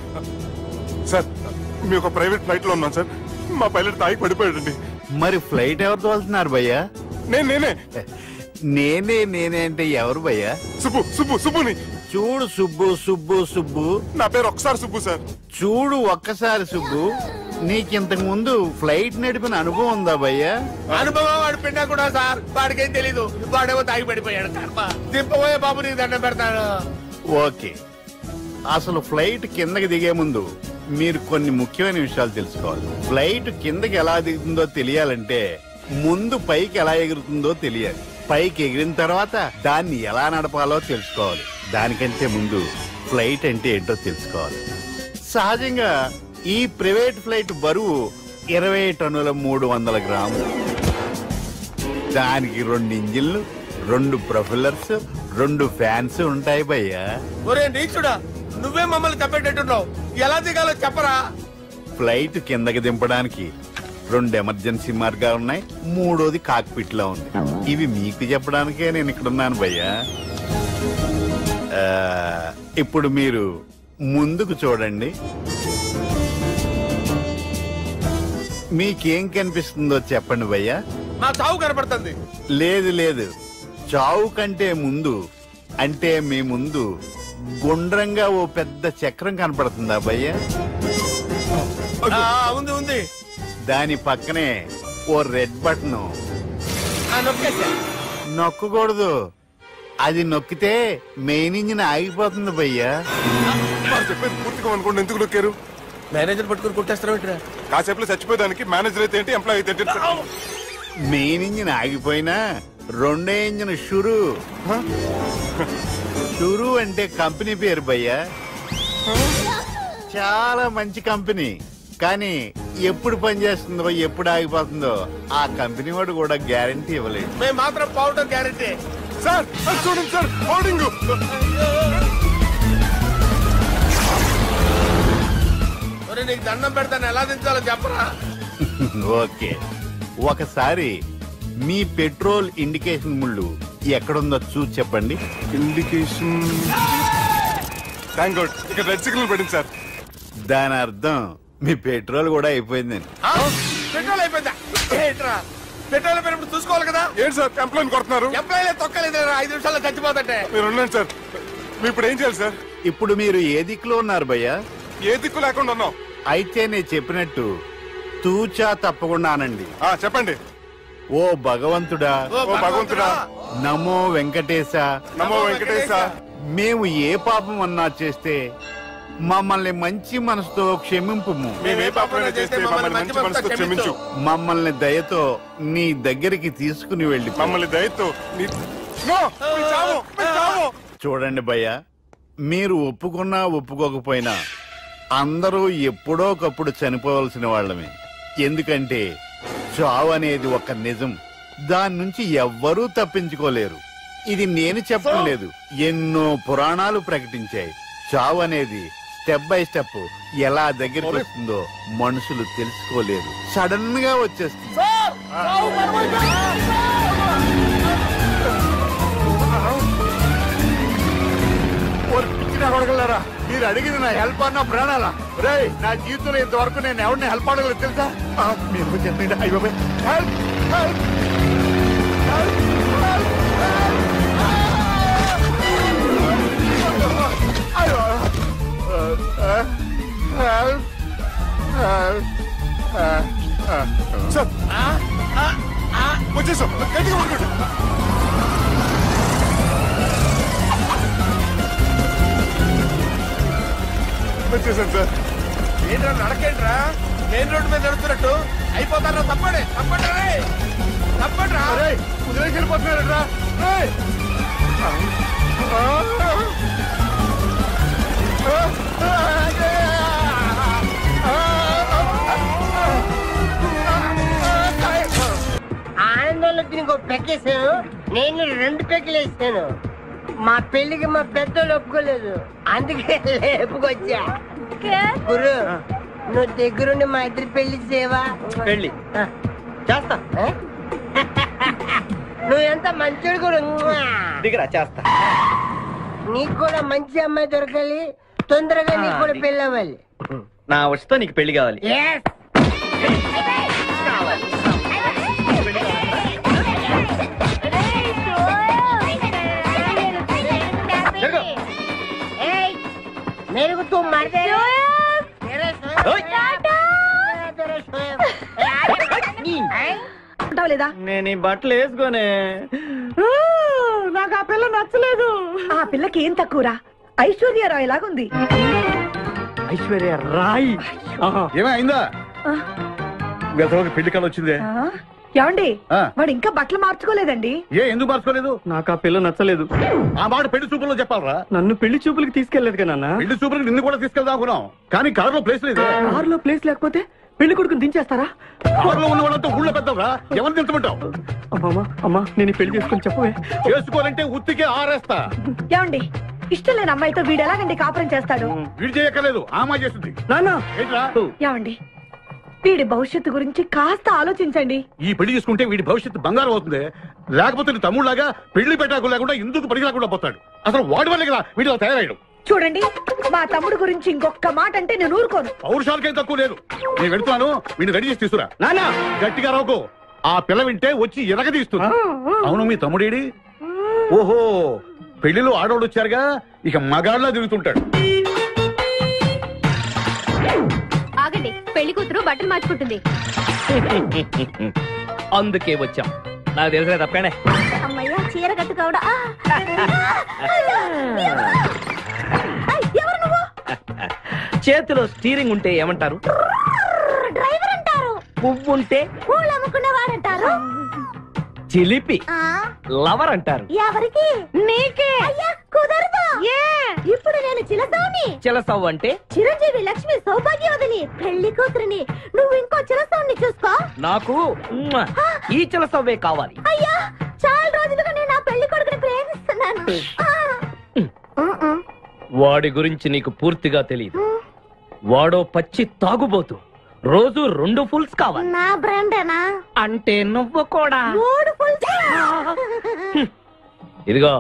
సార్ మీ ఒక ప్రైవేట్ ఫ్లైట్ లో ఉన్నాం సార్. మా పైలట్ తాగి పడిపోయాడండి. మరి ఫ్లైట్ ఎవరు తోలుతున్నారు భయ్యా? నేనే అంటే ఎవరు భయ్యా? సుబ్బుని. చూడు సుబ్బు. నా పేరు ఒకసారి సుబ్బు సార్. చూడు ఒక్కసారి సుబ్బు, నీకింతకు ముందు ఫ్లైట్ నడిపిన అనుభవం ఉందా భయ్యా? అనుభవం వాడు పిన్నా కూడా సార్. వాడికేం తెలీదు, వాడేమో తాగి పడిపోయాడు. దింపబోయే బాబు నీకు దండం పెడతాడు. ఓకే, అసలు ఫ్లైట్ కిందకి దిగే ముందు మీరు కొన్ని ముఖ్యమైన విషయాలు తెలుసుకోవాలి. ఫ్లైట్ కిందకి ఎలా దిగుతుందో తెలియాలంటే ముందు పైకి ఎలా ఎగురుతుందో తెలియాలి. పైకి ఎగిరిన తర్వాత దాన్ని ఎలా నడపాలో తెలుసుకోవాలి. దానికంటే ముందు ఫ్లైట్ అంటే ఏంటో తెలుసుకోవాలి. సహజంగా ఈ ప్రైవేట్ ఫ్లైట్ బరువు 20 టన్నుల 300 గ్రాములు. దానికి 2 ఇంజిన్లు, 2 ప్రొఫెల్లర్స్, 2 ఫ్యాన్స్ ఉంటాయి భయ్యా. ఒరే నీచుడా, నువ్వే మమ్మల్ని తప్పేటట్టున్నావు. ఎలా దిగాలో చెప్పరా? ఫ్లైట్ కిందకి దింపడానికి 2 ఎమర్జెన్సీ మార్గాలు ఉన్నాయి, 3వది కాక్పిట్ లో ఉంది. ఇవి మీకు చెప్పడానికే నేను ఇక్కడున్నాను భయ్యా. ఇప్పుడు మీరు ముందుకు చూడండి. మీకేం కనిపిస్తుందో చెప్పండి భయ్యా. మా చావు కనపడుతుంది. లేదు, చావు కంటే ముందు, అంటే మీ ముందు గుండ్రంగా ఓ పెద్ద చక్రం కనపడుతుందా భయ్యా? ఉంది. దాని పక్కనే ఓ రెడ్ బటన్. నొక్కకూడదు, అది నొక్కితే మెయిన్ ఇంజిన్ ఆగిపోతుంది భయ్యా. చెప్పేది పూర్తిగా అనుకోండి. ఎందుకు నొక్కారు? మేనేజర్ పట్టుకుని కొట్టేస్తారా? కాసేపులో చచ్చిపోయేదానికి మేనేజర్ అయితే ఏంటి, ఎంప్లాయ్ అయితే ఏంటి? మెయిన్ ఇంజిన్ ఆగిపోయినా 2వ ఇంజిన్ షురు అంటే కంపెనీ పేరు భయ్యా. చాలా మంచి కంపెనీ, కానీ ఎప్పుడు పనిచేస్తుందో ఎప్పుడు ఆగిపోతుందో ఆ కంపెనీ వాడు కూడా గ్యారంటీ ఇవ్వలేదు. మేము మాత్రం పౌడర్ గ్యారంటీ. సార్ చూడండి సార్, హోర్డింగ్. నీకు దండం పెడతాను, ఎలా దించాలో చెప్పరా? ఓకే, ఒకసారి మీ పెట్రోల్ ఇండికేషన్ ముళ్ళు ఎక్కడుందో చూసి చెప్పండి. ఇండికేషన్ థ్యాంక్ గాడ్, ఇక్కడ రెడ్ సిగ్నల్ పడింది సార్. దాని అర్థం మీ పెట్రోల్ కూడా అయిపోయిందని. పెట్రోల్ అయిపోయిందా? పెట్రోల్ అయిపోయినప్పుడు చూసుకోవాలి కదా. ఏంటి సార్ కంప్లైంట్ కొడుతున్నారు? ఎంప్లాయీలే తొక్కలేదు, 5 నిమిషాల్లో చచ్చిపోతుంటే. మీరు ఉండండి సార్, మీరు ఇప్పుడు ఏం చేయాలి సార్? ఇప్పుడు మీరు ఏ దిక్కులో ఉన్నారు భయ్యా? ఏ దిక్కు లేకుండా ఉన్నాం. అయితే నేను చెప్పినట్టు తూచా తప్పకుండా అనండి. చెప్పండి. ఓ భగవంతుడా, ఓ భగవంతుడా, నమో వెంకటేశ, నమో వెంకటేశ. మేము ఏ పాపం అన్నా చేస్తే మమ్మల్ని మంచి మనసుతో క్షమింపుము. మమ్మల్ని దయతో నీ దగ్గరికి తీసుకుని వెళ్ళి మమ్మల్ని దయతో చూడండి భయ్య, మీరు ఒప్పుకున్నా ఒప్పుకోకపోయినా అందరూ ఎప్పుడో ఒకప్పుడు చనిపోవలసిన వాళ్ళమే. ఎందుకంటే చావు అనేది ఒక నిజం, దాని నుంచి ఎవ్వరూ తప్పించుకోలేరు. ఇది నేను చెప్పడం లేదు, ఎన్నో పురాణాలు ప్రకటించాయి. చావు అనేది స్టెప్ బై స్టెప్ ఎలా దగ్గరికి వస్తుందో మనుషులు తెలుసుకోలేరు, సడన్ గా వచ్చేస్తుంది. అడగలరా, మీరు అడిగింది నా హెల్ప్ అన్న ప్రాణాలా? రే, నా జీవితంలో ఇంతవరకు నేను ఎవరిని హెల్ప్ అడగలేదు తెలుసా? మీరు చెప్పండి. అయ్యో హెల్ప్ హెల్ప్ వచ్చేసాం. వచ్చేసాను సార్. ఏంట్రా నడకేంట్రా? మెయిన్ రోడ్డు మీద నడుస్తున్నట్టు అయిపోతారా? తప్పండి తప్పండి తప్పండి రా. కుదిరేసి వెళ్ళిపోతున్నారా? ఆనందంలో దీనికి పెక్కేసాను, నేను 2 పెక్కలు వేసాను. మా పెళ్లికి మా పెద్దోళ్ళు ఒప్పుకోలేదు, అందుకే లేపుకొచ్చా. గురు, నువ్వు దగ్గరుండి మా ఇద్దరు పెళ్లి చేయవా? పెళ్లి చేస్తా. నువ్వు ఎంత మంచోడు గురు. దిగరా చేస్తా. నీకు కూడా మంచి అమ్మాయి దొరకాలి, తొందరగా నీకు కూడా పెళ్లి అవ్వాలి. నా వచ్చతో నీకు పెళ్లి కావాలి. मेरे को तू मार दे లేదా? నేను ఈ బట్టలు వేసుకోనే. నాకు ఆ పిల్ల నచ్చలేదు. ఆ పిల్లకి ఏం తక్కువరా? ఐశ్వర్య రాయ్ లాగుంది. ఐశ్వర్య రాయ్ ఏమైందా? గతలోకి పెళ్లి కాలు వచ్చిందే. ఏమండి, వాడు ఇంకా బట్టలు మార్చుకోలేదండి. ఎందుకు మార్చుకోలేదు? నాకు ఆ పిల్ల నచ్చలేదు. ఆ మాట పెళ్లి చూపుల్లో చెప్పాలరా? నన్ను పెళ్లి చూపులకి తీసుకెళ్లేదు కదా. పెళ్లి చూపులకి నిన్ను కూడా తీసుకెళ్దాం అనుకున్నాం, కానీ కారులో ప్లేస్ లేదు. కారులో ప్లేస్ లేకపోతే పెళ్లి కొడుకుని దించేస్తారా? కారులో ఉన్న వాళ్ళంతా ఊళ్ళో పెద్దవరా, ఎవరు దించమంటావు? అమ్మా నేను పెళ్లి చేసుకుని చెప్పవే. చేసుకోవాలంటే ఉత్తికే ఆరేస్తా. ఏమండి, ఇష్టం లేని అమ్మాయితో వీడు ఎలాగండి కాపురం చేస్తాడు? వీడు చేయక్కర్లేదు, ఆమె చేస్తుంది. ఏమండి, వీడి భవిష్యత్తు గురించి కాస్త ఆలోచించండి. ఈ పెళ్లి చేసుకుంటే వీడి భవిష్యత్తు బంగారం అవుతుంది, లేకపోతే తమ్ముళ్లాగా పెళ్లి పెట్టాకు లేకుండా ఎందుకు పనికి రాకుండా పోతాడు. అసలు వాడి వల్లే కదా వీడిలో తయారయ్యాడు. చూడండి, మా తమ్ముడు గురించి ఇంకొక మాట అంటే నేను ఊరుకోను. పౌరుషాలకేం తక్కువ లేదు. నేను వెళ్తున్నాను, వీడిని రెడీ చేసి తీసుకురా. నానా గట్టిగా రావుకో, ఆ పిల్ల వింటే వచ్చి ఎరగదీస్తున్నా. అవును, మీ తమ్ముడేడి? ఓహో, పెళ్లిలో ఆడవాళ్ళు వచ్చారుగా, ఇక మగాళ్ళ తిరుగుతుంటాడు. ఆగండి, పెళ్లి కూతురు బట్టలు మార్చుకుంటుంది. అందుకే వచ్చాం. నాకు తెలిసిన తప్పేనే. అమ్మయ్య, చీర కట్టుకోవడా? ఎవరు నువ్వు? చేతిలో స్టీరింగ్ ఉంటే ఏమంటారు? డ్రైవర్ అంటారు. పువ్వు ఉంటే పూలు అమ్ముకునేవాడంటారు. చిలిపి. లవర్ అంటారు. ఎవరికి? నీకే. అయ్యా కుదరదు. ఇప్పుడు నేను చిలసౌని. చిలసవ్వు అంటే చిరంజీవి లక్ష్మి సౌభాగ్యవతిని పెళ్లి కూతురిని. నువ్వు ఇంకో చిలసౌని చూసుకో. నాకు ఈ చిలసవ్వే కావాలి. అయ్యా చాలా రోజులుగా నేను నా పెళ్లి కొడుకుని ప్రేమిస్తున్నాను. వాడి గురించి నీకు పూర్తిగా తెలియదు. వాడో పచ్చి తాగుబోతు. రోజు 2 ఫుల్స్ కావాలి. నా బ్రాండేనా? అంటే నువ్వు కూడా 3 ఫుల్స్. ఇదిగో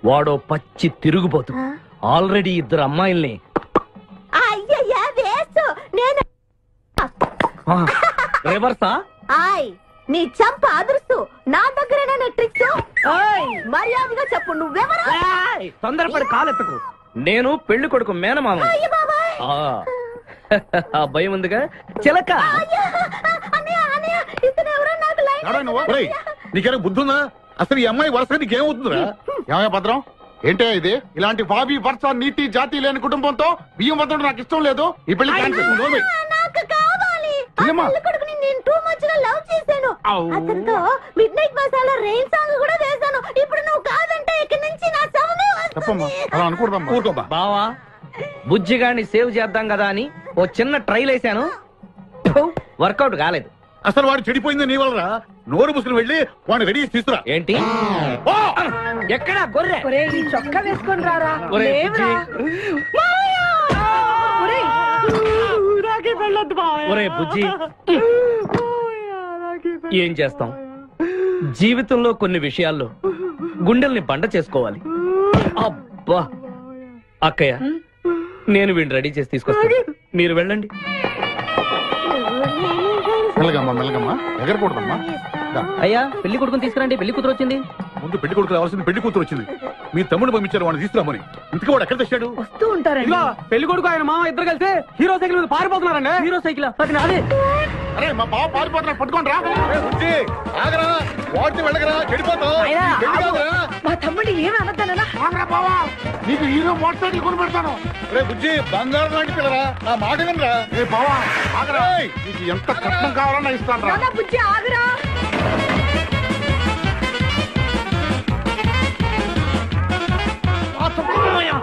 వాడో పచ్చి తిరుగుబోతు. ఆల్రెడీ 2 అమ్మాయిల్ని. అయ్యయ్యా వేస్ట్. నేను రివర్సా? ఆయ్ నీ చంప అదురుస్తూ నా దగ్గరేనా ట్రిక్స్? మర్యాదగా చెప్పు నువ్వెవరు? తొందరపడి కాలెత్తకు. నేను పెళ్లి కొడుకు మేనమామ. ఆ భయం ఉందిగా చిలక. నీకేనా బుద్ధుందా? అసలు ఈ అమ్మాయి వరుసగా నీకేమవుతుందిరా? ఏమయ్య భద్రం, ఏంటే ఇది? ఇలాంటి బాబీ వరుస నీతి జాతి లేని కుటుంబంతో బియ్యం వద్దడం నాకు ఇష్టం లేదు. ఈ పెళ్లి నాకు కావాలి. కొడుకుని నేను టూ మచ్ గా లవ్ చేశాను. అతనితో mid night masala rain song కూడా వేశాను. ఇప్పుడు నువ్వు కాదంటే ఇక్కడి నుంచి నా శవమే వస్తుంది. బావా బుజ్జిగాన్ని సేవ్ చేద్దాం కదా అని ఓ చిన్న ట్రైల్ వేసాను. వర్కౌట్ కాలేదు. అసలు వాడు చెడిపోయింది నీ వల్ల. నోరు ముసుకుని వెళ్ళి వాడిని రెడీ చేసి తీసుకురా. ఏంటి? ఎక్కడ గొర్రె? చొక్కా వేసుకొని రారా. ఒరే బుజ్జి, ఏం చేస్తాం? జీవితంలో కొన్ని విషయాల్లో గుండెల్ని బండ చేసుకోవాలి. అబ్బా అక్కయ్య, నేను వీడిని రెడీ చేసి తీసుకొస్తాను. మీరు వెళ్ళండి. మెల్లగమ్మా మెల్లగమ్మా, ఎగరకూడదమ్మా. అయ్యా పెళ్లి కొడుకుని తీసుకురండి. పెళ్లి కూతురు వచ్చింది. ముందు పెళ్లి కొడుకు రావాల్సింది పెళ్లి కూతురు వచ్చింది. మీ తమ్ముడు పంపించారు వాడిని తీసుకురామని. ఇంతకీ వాడు ఎక్కడ తెచ్చాడు? వస్తూ ఉంటారండి. పెళ్లి కొడుకు ఆయన మామ ఇద్దరు కలిసి హీరో సైకిల్ మీద పారిపోతున్నారండి. హీరో సైకిల్ అది నాదే. అరే మా బావ పారిపోతున్నా, పట్టుకోండి రా. ఆగరా, వాడితో వెళ్ళగరా, చెడిపోతావు. మా తమ్ముడు ఏమి అనద్దనా? నీకు హీరో మోటార్ సైకిల్ కొని పెడతాను. రే బుజ్జి, బంగారం లాంటి పిల్లరా, నా మాట వినరా. రే బావా ఆగరా, నీకు ఎంత కట్నం కావాలన్నా ఇస్తాను రా. బుజ్జి ఆగరా.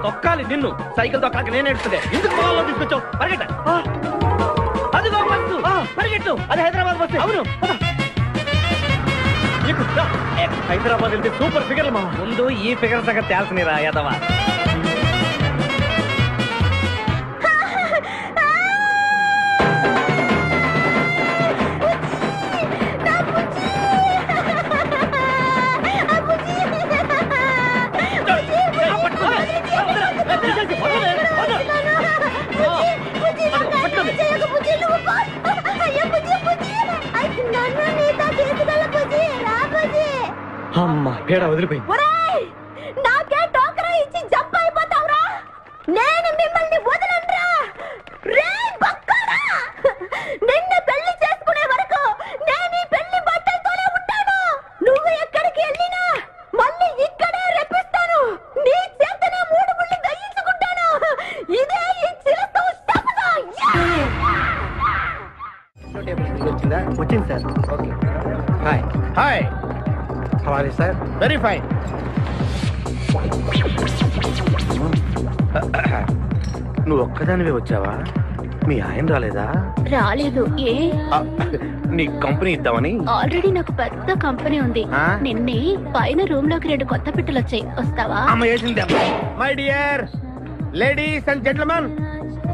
తొక్కాలి నిన్ను. సైకిల్ తొక్కాక నేను ఎడుతుంది. ఎందుకు పొలంలో తీసుకొచ్చావు? పరిగెట్ట. అదిగో బస్సు, పరిగెట్టు. అది హైదరాబాద్ బస్సు. అవును, హైదరాబాద్ వెళ్తే సూపర్ ఫిగర్ మా. ముందు ఈ ఫిగర్ దగ్గర తేల్చనిరా యాదవా. అమ్మా పేడ వదిలిపోయింది. నాకే టోకరా ఇచ్చి జంప్ అయిపోతావురా. నేను మిమ్మల్ని వదలనురా. రే బక్కరా, నిన్ను పెళ్లి చేసుకునే వరకు నేను ఈ పెళ్లి బట్టలతోనే ఉంటాను. నువ్వు ఎక్కడికి వెళ్ళినా మళ్ళీ ఇక్కడే రెప్పిస్తాను. నీ చేతనే 3 ముళ్ళు దయించుకుంటాను. ఇదే ఈ చిలతో శపథం. వచ్చింది sir. Okay hi. Hi, how are you sir? Very fine. నువ్వు ఒక్కదానివే వచ్చావా? మీ ఆయన రాలేదా? రాలేదు. ఏ నీ కంపెనీ ఇద్దామని. ఆల్రెడీ నాకు పెద్ద కంపెనీ ఉంది. నిన్నే పైన రూమ్ లోకి 2 కొత్త పిట్టలు వచ్చాయి. వస్తావా? My dear ladies and gentlemen,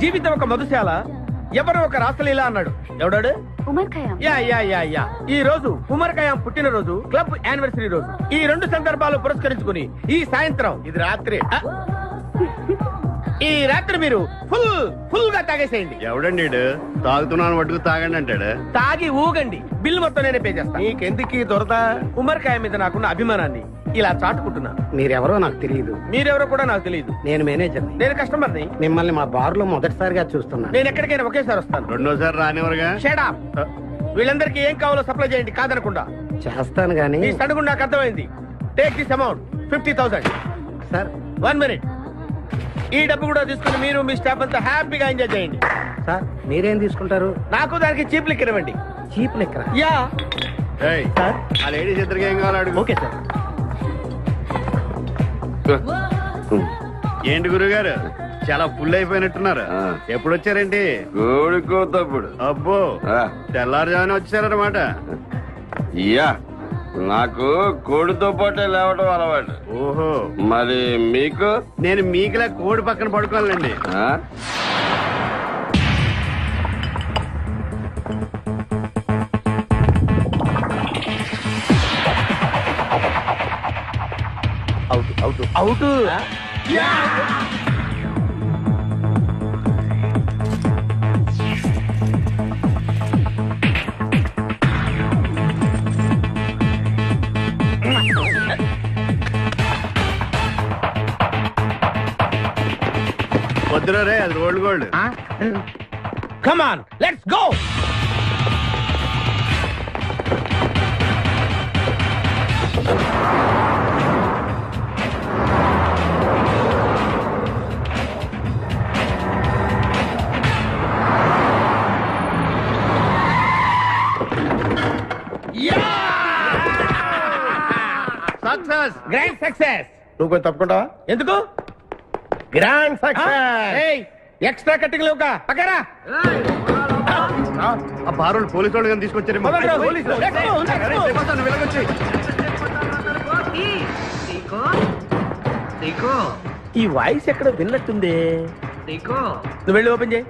జీవితం ఒక మధుశాల, ఎవరు ఒక రాసలీల అన్నాడు. ఎవడాడు? Omar Khayyam. Yeah yeah yeah yeah. ఈ రోజు ఉమర్ ఖయాం పుట్టినరోజు, క్లబ్ యానివర్సరీ రోజు. ఈ 2 సందర్భాలు పురస్కరించుకుని ఈ సాయంత్రం, ఇది రాత్రి, ఈ రాత్రి మీరు ఫుల్ గా తాగేసేయండి. ఎవడండి తాగుతున్నాను పట్టుకు తాగండి అంటాడు. తాగి ఊగండి, బిల్ మొత్తం నేనే పే చేస్తాను. నీకెందుకు దొరద? ఉమర్ ఖయాం మీద నాకున్న అభిమానాన్ని ఇలా చాటుకుంటున్నాను. మీరెవరో నాకు తెలియదు. మీరెవరో కూడా నాకు తెలియదు. నేను మేనేజర్. నేను కస్టమర్ ని. మిమ్మల్ని మా బార్ లో మొదటిసారిగా చూస్తున్నా. నేను ఎక్కడికైనా ఒకేసారి వస్తాను. రెండోసారి రానివరుగా. Shut up. వీళ్ళందరికీ ఏం కావాలో సప్లై చేయండి, కాదనకుండా. చేస్తాను గానీ మీ సడుగు నాకు అర్థమైంది. Take this amount 50,000. Sir 1 minute. ఈ డబ్బు కూడా తీసుకుని మీరు మీ స్టాఫ్ అంతా హ్యాపీగా ఎంజాయ్ చేయండి. సార్ మీరేం తీసుకుంటారు? నాకు దానికి చీప్ లిక్కర్ ఇవ్వండి. Cheap liquor? యా. ఆ లేడీస్ ఇద్దరికి ఏం కావాలి? Okay sir. ఏంటి గురుగారు చాలా ఫుల్ అయిపోయినట్టున్నారు ఎప్పుడు వచ్చారేంటి కోడికోతప్పుడు అబ్బో తెల్లారుజామున వచ్చారన్నమాట ఇయ్యా నాకు కోడితో పాటే లేవటం అలవాటు. ఓహో మరి మీకు? నేను మీకులా కోడి పక్కన పడుకోవాలండి. అవుట్ అవుట్ అవుట్ వద్దురా రే, అది rolled gold. Come on let's go. Success, grand success. నువ్వు కొంచెం తప్పుకుంటావా? ఎందుకు? Grand success. ఎక్స్ట్రా కట్టింగ్ లేవుగా పక్కరా. ఆ బారోళ్ళు పోలీసు వాళ్ళు తీసుకొచ్చారు. ఈ వాయిస్ ఎక్కడ విన్నట్టుంది. నువ్వు వెళ్ళి ఓపెన్ చేయి.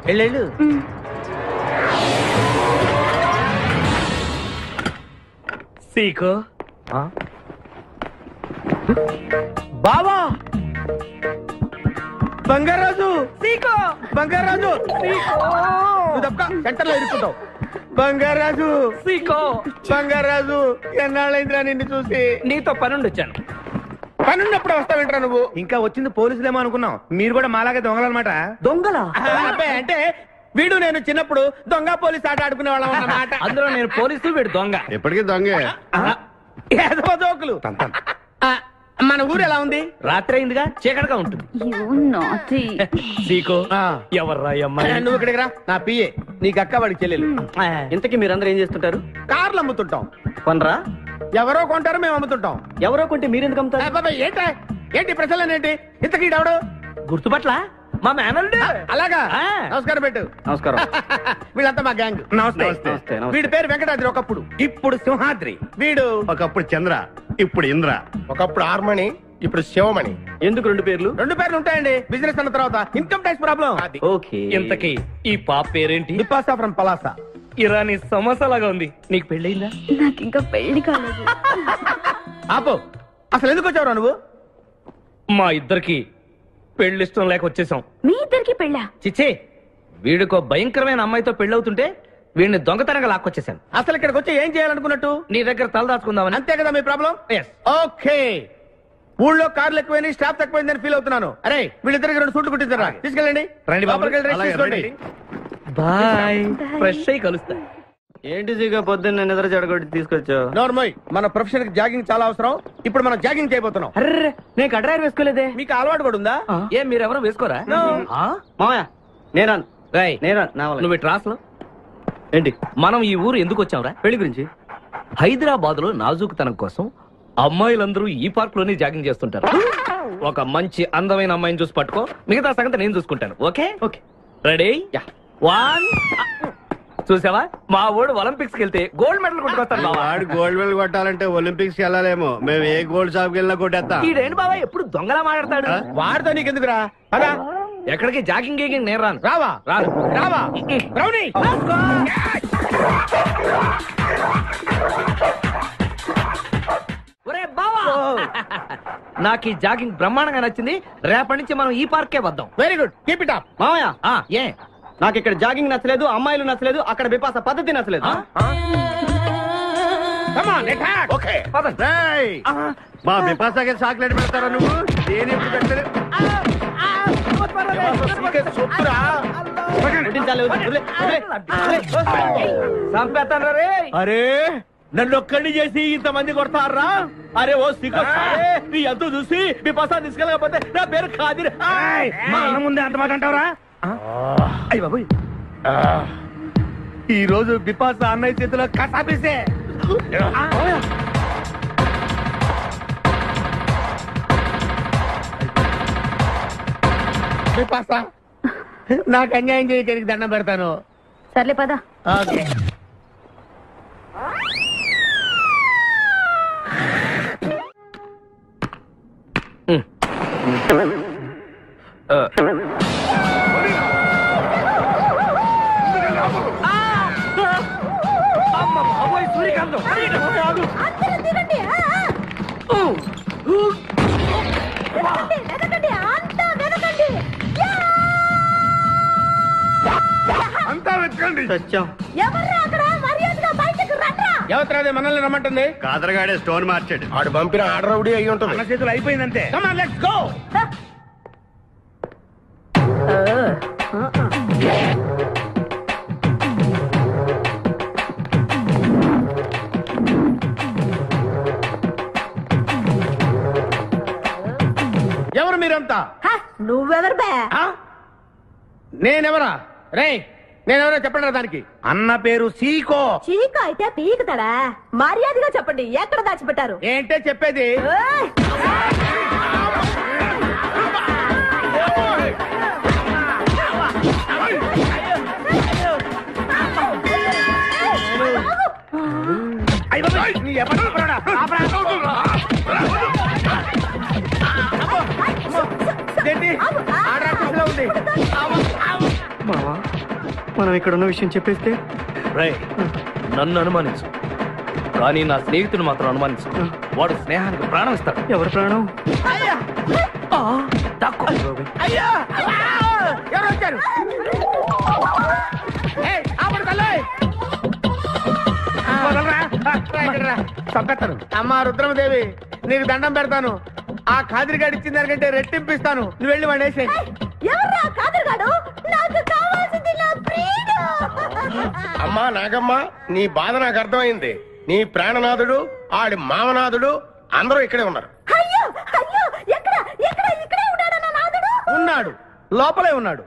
వెళ్ళు. సీకో బావా, బంగారాజు, సీకో బంగారాజు, నువ్వు తప్ప సెంటర్ లో ఇరుక్కుంటావు. బంగారాజు, సీకో బంగారాజు, ఎన్నాళ్ళైందిరా నిన్ను చూసి. నీతో పనుండి వచ్చాను. పనున్నప్పుడు వస్తావేంట్రా నువ్వు? ఇంకా వచ్చింది పోలీసులేమో అనుకున్నాం. మీరు కూడా మాలాగే దొంగలన్నమాట. దొంగలా? అంటే వీడు నేను చిన్నప్పుడు దొంగ పోలీసు ఆట ఆడుకునే వాళ్ళం అన్నమాట. అందులో నేను పోలీసు, వీడు దొంగ. ఎప్పటికీ దొంగే. ఏదో జోకులు. మన ఊరు ఎలా ఉంది? రాత్రి అయిందిగా, చీకటిగా ఉంటుంది. సీకో ఎవర్రా అమ్మాయి? నువ్వు ఇక్కడికి రా. నా పిఏ, నీకు అక్క వాడికి చెల్లెలు. ఇంతకీ మీరందరూ ఏం చేస్తుంటారు? కార్లు అమ్ముతుంటాం. కొనరా? ఎవరో కొంటారు, మేము అమ్ముతుంటాం. ఎవరో కొంటే మీరెందుకు అమ్ముతారు? ఏంటి ప్రశ్నలేంటి? ఇంతకీ డవడు గుర్తుపట్ల మా మేనల్లుడు. అలాగా? నమస్కారం పెట్టు. నమస్కారం. వీళ్ళంతా మా గ్యాంగ్. నమస్తే. వీడి పేరు వెంకటాద్రి, ఒకప్పుడు. ఇప్పుడు సింహాద్రి. వీడు ఒకప్పుడు చంద్ర, ఇప్పుడు ఇంద్ర. ఒకప్పుడు ఆర్మణి, ఇప్పుడు శివమణి. ఎందుకు రెండు పేర్లు? రెండు పేర్లు ఉంటాయండి. బిజినెస్ అన్న తర్వాత ఇన్కమ్ ట్యాక్స్ ప్రాబ్లం. ఓకే. ఇంతకీ ఈ పాప పేరేంటి? బిపాసా ఫ్రమ్ పలాసా. ఇరానీ సమోసా లాగా ఉంది. నీకు పెళ్ళయిందా? నాకు ఇంకా పెళ్లి కాలేదు. ఆపో, అసలు ఎందుకు వచ్చావురా నువ్వు? మా ఇద్దరికి పెళ్లి ఇష్టం లేక వచ్చేసాం. మీ ఇద్దరికి పెళ్ళా? చిచ్చే, వీడికో భయంకరమైన అమ్మాయితో పెళ్ళవుతుంటే వీడిని దొంగతనంగా లాక్కొచ్చేసాను. అసలు ఇక్కడికి వచ్చి ఏం చేయాలనుకున్నట్టు? నీ దగ్గర తలదాచుకుందామని. అంతే కదా మీ ప్రాబ్లం? ఓకే. ఊళ్ళో కార్లు ఎక్కువైంది, స్టాఫ్ తక్కువైందని ఫీల్ అవుతున్నాను. అరే వీళ్ళిద్దరికి 2 సూట్లు కుట్టించారా? తీసుకెళ్ళండి. బాయ్. ఫ్రెష్ అయ్యి కలుస్తా. ఏంటి సీగా పొద్దున్న నిద్ర చెడగొట్టి తీసుకొచ్చావు? నోర్మోయ్, మన ప్రొఫెషన్ కి జాగింగ్ చాలా అవసరం. ఇప్పుడు మనం జాగింగ్ చేయబోతున్నాం. అర్రే, నేను కడ్రాయర్ వేసుకోలేదే. మీకు అలవాటు కూడా ఉందా? ఏం మీరెవరూ వేసుకోరా? మామయ్య నేరాను. నువ్వు ట్రాస్లో ఏంటి? మనం ఈ ఊరు ఎందుకు వచ్చావురా? పెళ్లి గురించి. హైదరాబాద్ లో నాజూకుతనం కోసం అమ్మాయిలందరూ ఈ పార్క్ లోనే జాగింగ్ చేస్తుంటారు. ఒక మంచి అందమైన అమ్మాయిని చూసి పట్టుకో, మిగతా సంగతి నేను చూసుకుంటాను. Okay okay. రెడీ? 1. చూసావా, మా ఊడు ఒలింపిక్స్ కి వెళ్తే గోల్డ్ మెడల్ కొట్టుకొస్తాడు. వాడు గోల్డ్ మెడల్ కొట్టాలంటే ఒలింపిక్స్ కి వెళ్ళాలేమో. మేము ఏ గోల్డ్ షాప్ కి వెళ్ళినా కొట్టేస్తాం. ఈడేంటి బాబా ఎప్పుడు దొంగలా మాట్లాడతాడు? వాడితో నీకెందుకురా? అదా ఎక్కడికి జాగింగ్ గీగింగ్ నేను రాను. రావా? రావా? రౌడీ! ఒరే బావా, నాకు ఈ జాగింగ్ బ్రహ్మాండంగా నచ్చింది. రేపటి నుంచి మనం ఈ పార్కే వద్దాం. Very good, keep it up. మామయ్య ఏ నాకు ఇక్కడ జాగింగ్ నచ్చలేదు, అమ్మాయిలు నచ్చలేదు, అక్కడ బిపాస పద్ధతి నచ్చలేదు. మా బిపాసాకి చాక్లెట్ పెడతారా నువ్వు? నేను ఎప్పుడు పెట్టలేదు. అరే నన్ను ఒక్కడిని చేసి ఇంతమంది కొడతారా? అరే ఓ సిగ్గు, నీ ఎంతో చూసి మీ పసా తీసుకెళ్ళకపోతే నా పేరు ఖాదిర్. మా అన్న ముందే అంత మాట అంటావరా? అయ్య బాబు, ఈ రోజు బిపాసా అన్నయ్య చేతిలో కసాపిస్తే నాకు అన్యాయం చేయడానికి దండం పెడతాను. సర్లే పద. ఓకే. అంతా వెతకండి. ఎవరు మనల్ని రమ్మంటుంది? కాదరగాడే స్టోన్ మార్చాడు. ఆడు పంపిన ఆర్డర్ రౌడీ అయి ఉంటుంది. మన చేతులు అయిపోయిందంటే. Come on, let's go. ఎవరు మీరంతా? నువ్వెవరు బే? నేనెవరా? రే నేనెవరో చెప్పండి దానికి. అన్న పేరు సీకో. చీకో అయితే పీకుతాడా? మర్యాదగా చెప్పండి, ఎక్కడ దాచిపెట్టారు? ఏంటే చెప్పేది? మావా, మనం ఇక్కడ ఉన్న విషయం చెప్పేస్తే నన్ను అనుమానించు, కానీ నా స్నేహితుడు మాత్రం అనుమానించు. వాడు స్నేహానికి ప్రాణం ఇస్తాడు. ఎవరు ప్రాణం? చంపేస్తాను. అమ్మా రుద్రమదేవి, నీకు దండం పెడతాను. ఆ కాదిరిగాడు ఇచ్చిన దానికంటే రెట్టింపిస్తాను. నువ్వు వెళ్ళి వాడు వేసేయ్. అమ్మా నాగమ్మ, నీ బాధ నాకు అర్థమైంది. నీ ప్రాణనాథుడు, ఆడి మామనాథుడు అందరూ ఇక్కడే ఉన్నారు. ఉన్నాడు, లోపలే ఉన్నాడు.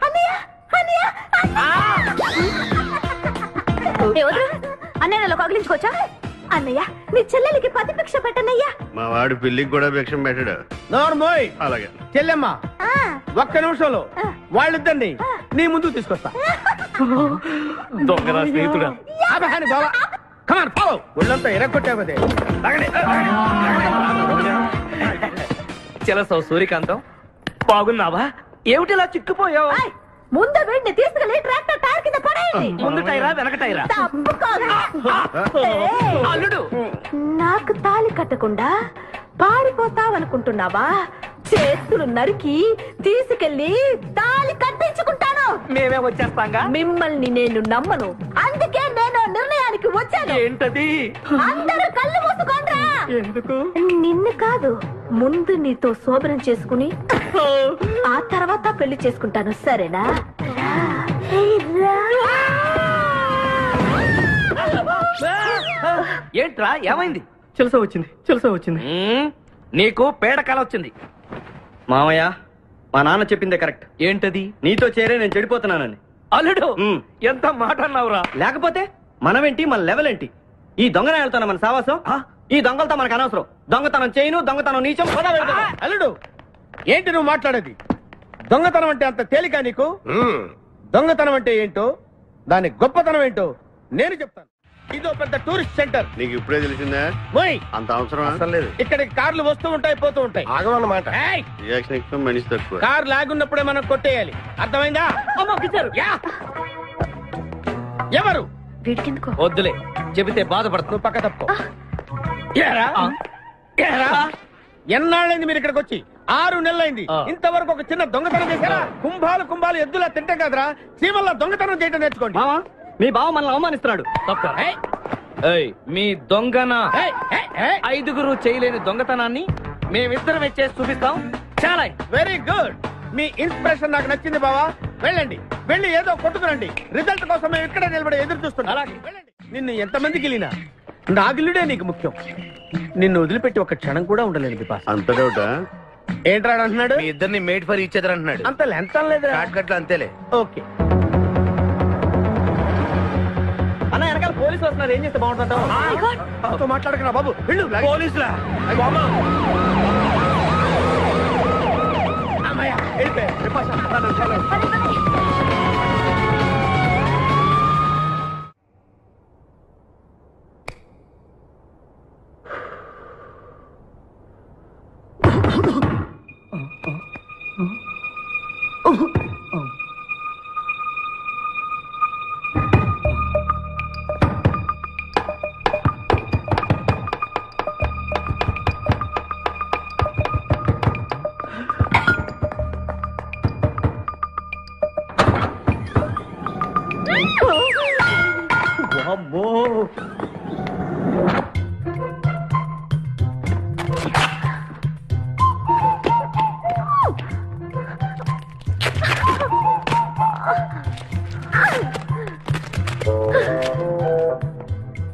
అన్నయ్య కగిలించుకోవచ్చా? అన్నయ్య, నీ చెల్లెలికి పతి భిక్ష పెట్టనయ్యా. మా వాడు పెళ్లికి కూడా భిక్షం పెట్టాడు. నోర్మోయ్. అలాగే చెల్లెమ్మ, ఒక్క నిమిషంలో వాళ్ళిద్దరిని నీ ముందు తీసుకొస్తా. దొంగరా స్నేహితుడా. ఒళ్ళంతా ఎరగొట్టావదే. చెలసవు సూర్యకాంతం, బాగున్నావా? ఏమిటిలా చిక్కుపోయావు? ముందు వీడిని తీసుకెళ్ళి ట్రాక్టర్ టైర్ కింద పడేయండి. ముందు టైరా వెనక టైరా? అల్లుడు, నాకు తాళి కట్టకుండా పారిపోతావనుకుంటున్నావా? చేతులు నరికి తీసుకెళ్లి తాళి కట్టించుకుంటాను. మేమే వచ్చేస్తాంగా. మిమ్మల్ని నేను నమ్మను, అందుకే నేను నిర్ణయానికి వచ్చాను. ఏంటది? అందరూ కళ్ళు మూసుకోండ్రా. ఎందుకు? నిన్ను కాదు, ముందు నీతో శోభనం చేసుకుని ఆ తర్వాత పెళ్లి చేసుకుంటాను, సరేనా? ఏంట్రా, ఏమైంది? చెలస వచ్చింది. నీకు పేడకాల వచ్చింది. మామయ్య, మా నాన్న చెప్పిందే కరెక్ట్. ఏంటది? నీతో చేరే నేను చెడిపోతున్నానని. అల్లుడు, ఎంత మాట అన్నావురా? లేకపోతే మనమేంటి, మన లెవెల్ ఏంటి? ఈ దొంగనే వెళ్తాను మన సావాసం. ఈ దొంగలతో మనకు అనవసరం. దొంగతనం చేయను, దొంగతనం నీచం. అల్లుడు, ఏంటి నువ్వు మాట్లాడేది? దొంగతనం అంటే అంత తేలిక నీకు? దొంగతనం అంటే ఏంటో, దాని గొప్పతనం ఏంటో నేను చెప్తాను. ఇదో పెద్ద టూరిస్ట్ సెంటర్. నీకు ఇప్పుడే తెలిసిందా? అంత అవసరం అసలు లేదు. ఇక్కడికి కార్లు వస్తూ ఉంటాయి, పోతూ ఉంటాయి. ఆగమన్నమాట. మనిషి తక్కువ. కార్ లాగున్నప్పుడే మనం కొట్టేయాలి, అర్థమైందా? ఎవరు? వద్దులే, చెబితే బాధపడుతుంది. పక్క తప్పుకో. ఎన్నాళ్ళైంది మీరు ఇక్కడికి వచ్చి? 6 నెలలైంది. ఇంతవరకు ఒక చిన్న దొంగతనం చేశారా? కుంభాలు ఎద్దులా తింటాం కదరా. సీమల్లా దొంగతనం చేయడం నేర్చుకోండి. మీ బావ మనల్ని అవమానిస్తున్నాడు. మీ దొంగన 5గురు చేయలేని దొంగతనాన్ని మేమిద్దరం చేసి చూపిస్తాం. చాలా వెరీ గుడ్. మీ ఇన్స్పిరేషన్ నాకు నచ్చింది బావా. వెళ్ళండి, వెళ్ళి ఏదో కొట్టుకురండి. రిజల్ట్ కోసం మేము ఇక్కడే నిలబడి ఎదురు చూస్తున్నాం. అలాగే వెళ్ళండి. నిన్ను ఎంతమందికి వెళ్ళినా నా గిల్లుడే నీకు ముఖ్యం. నిన్ను వదిలిపెట్టి ఒక క్షణం కూడా ఉండలేదు బిపాస్. అంత డౌటా? ఏంట్రా అంటున్నాడు? మీ ఇద్దరిని మేడ్ ఫర్ ఈచ్ అదర్ అంటున్నాడు. అంత లెంత్ లేదు, షార్ట్కట్లు అంతేలే. ఓకే అన్న, వెనకాల పోలీసులు వస్తున్నారు. ఏం చేస్తే బాగుంటుంటావు? మాట్లాడకరా బాబు. వెళ్ళు. పోలీసులా?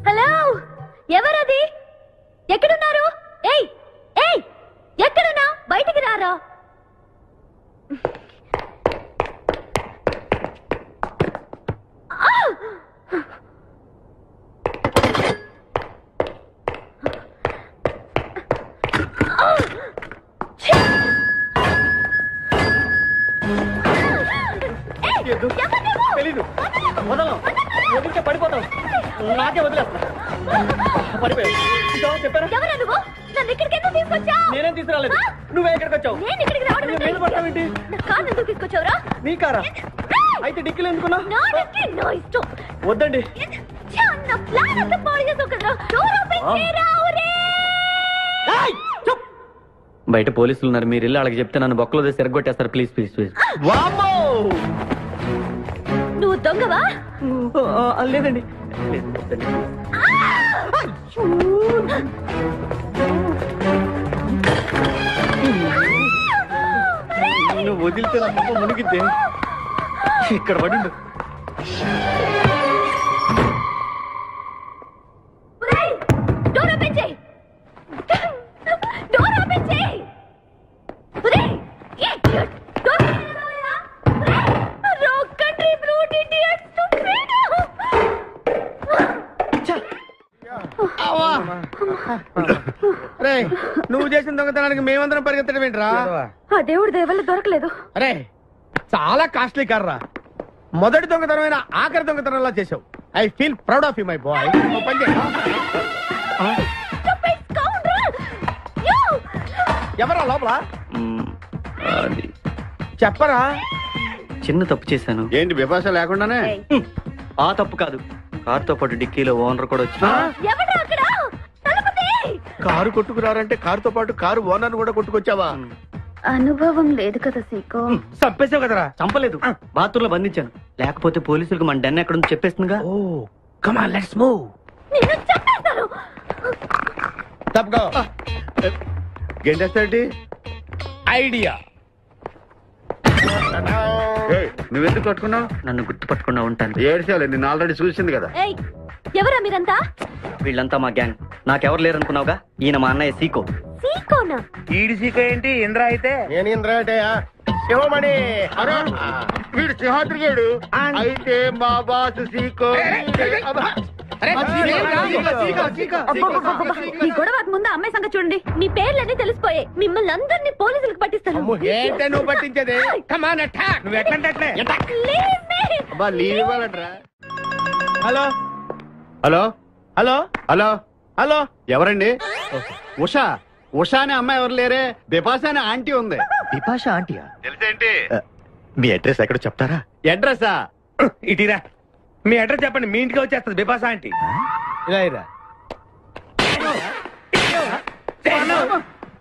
హలో, ఎవరది? ఎక్కడున్నారు? ఏయ్ ఏయ్, ఎక్కడున్నా? బయటికి రారా. తెలీదు, వదలం, వదిలితే పడిపోతాం. నాకే వదిలేస్తా. పడిపోయావు చెప్పారా? ఎవరా నువ్వు? నన్ను ఇక్కడికి ఎందుకు తీసుకొచ్చావు? నేనేం తీసుకురాలేదు, నువ్వే ఇక్కడికి వచ్చావు. నేను ఇక్కడికి రావడం మీద పడతావేంటి? కారు ఎందుకు తీసుకొచ్చావురా? నీ కారా? అయితే డిక్కీలు ఎందుకున్నా? నా డిక్కీ నా ఇష్టం. వద్దండి. నా ప్లాన్ అంతా పాడు చేసావు కదరా. డోర్ ఓపెన్ చేయరా. బయట పోలీసులు ఉన్నారు, మీరు వెళ్ళి వాళ్ళకి చెప్తే నన్ను బొక్కలో తీసి ఎరగొట్టేస్తారు. Please please please. నువ్వు దొంగవా? లేదండి. నువ్వు వదిలితే నా మొక్క మునిగిద్దే. ఇక్కడ పడిండు. డోర్ ఓపెన్ చేయి. డోర్ ఓపెన్ చేయి. Wrong country bloody idiots. నువ్వు చేసిన దొంగతనానికి మేమందరం పరిగెత్తడం ఏంట్రా? ఆ దేవుడి దయవల్ల దొరకలేదు. అరే చాలా కాస్ట్లీ కార్రా. మొదటి దొంగతనమైన ఆఖరి దొంగతనంలా చేసావు. I feel proud of you my boy. ఎవరా లోపల? చెప్పరా. చిన్న తప్పు చేశాను. ఏంటి విభాష లేకుండానే? ఆ తప్పు కాదు, కారుతో పాటు డిక్కీలో ఓనర్ కూడా వచ్చి కారు కొట్టుకురారంటే కారుతో పాటు కారు ఓనర్ కూడా కొట్టుకొచ్చావా? అనుభవం లేదు కదా సీకో. చంపేసావు కదరా? చంపలేదు, బాత్రూమ్ లో బంధించాను. లేకపోతే పోలీసులకు మన డెన్ ఎక్కడుందో చెప్పేస్తుందిగా. Come on let's move. తప్పుకో. గెంటేస్తాంటి ఐడియా. నువ్వెందుకు కట్టుకున్నావు? నన్ను గుర్తుపట్టుకున్నా ఉంటాను. ఏడ్చాలి, నిన్ను ఆల్రెడీ చూసింది కదా. ఎవరా మీరంతా? వీళ్ళంతా మా గ్యాంగ్. నాకెవరు లేరనుకున్నావుగా, ఈయన మా అన్నయ్య సీకో. సీకోనా? ఈడి సీకో ఏంటి? ఇంద్ర అయితే నేను ఇంద్ర అంటే శివమణి. వీడు సింహాద్రిగాడు అయితే మా బాస్ సీకో. ఈ గొడవకు ముందు అమ్మాయి సంగతి చూడండి. మీ పేర్లన్నీ తెలిసిపోయాయి. మిమ్మల్ని అందరినీ పోలీసులకు పట్టిస్తాను. ఏంటే నువ్వు పట్టించేది? కమాన్ అటాక్. నువ్వు ఎట్లంటే లీవ్ ఇవ్వాలట్రా. Hello hello hello hello hello. ఎవరండి? ఉషా. ఉషా అనే అమ్మాయి ఎవరు లేరే. బిపాష అనే ఆంటీ ఉంది. బిపాష ఆంటీయా? తెలుసేంటి? మీ అడ్రస్ ఎక్కడ చెప్తారా? అడ్రసా? ఇటీరా. మీ అడ్రస్ చెప్పండి, మీ ఇంటికి వచ్చేస్తుంది బిపాస ఆంటీ. ఇలా ఇరా.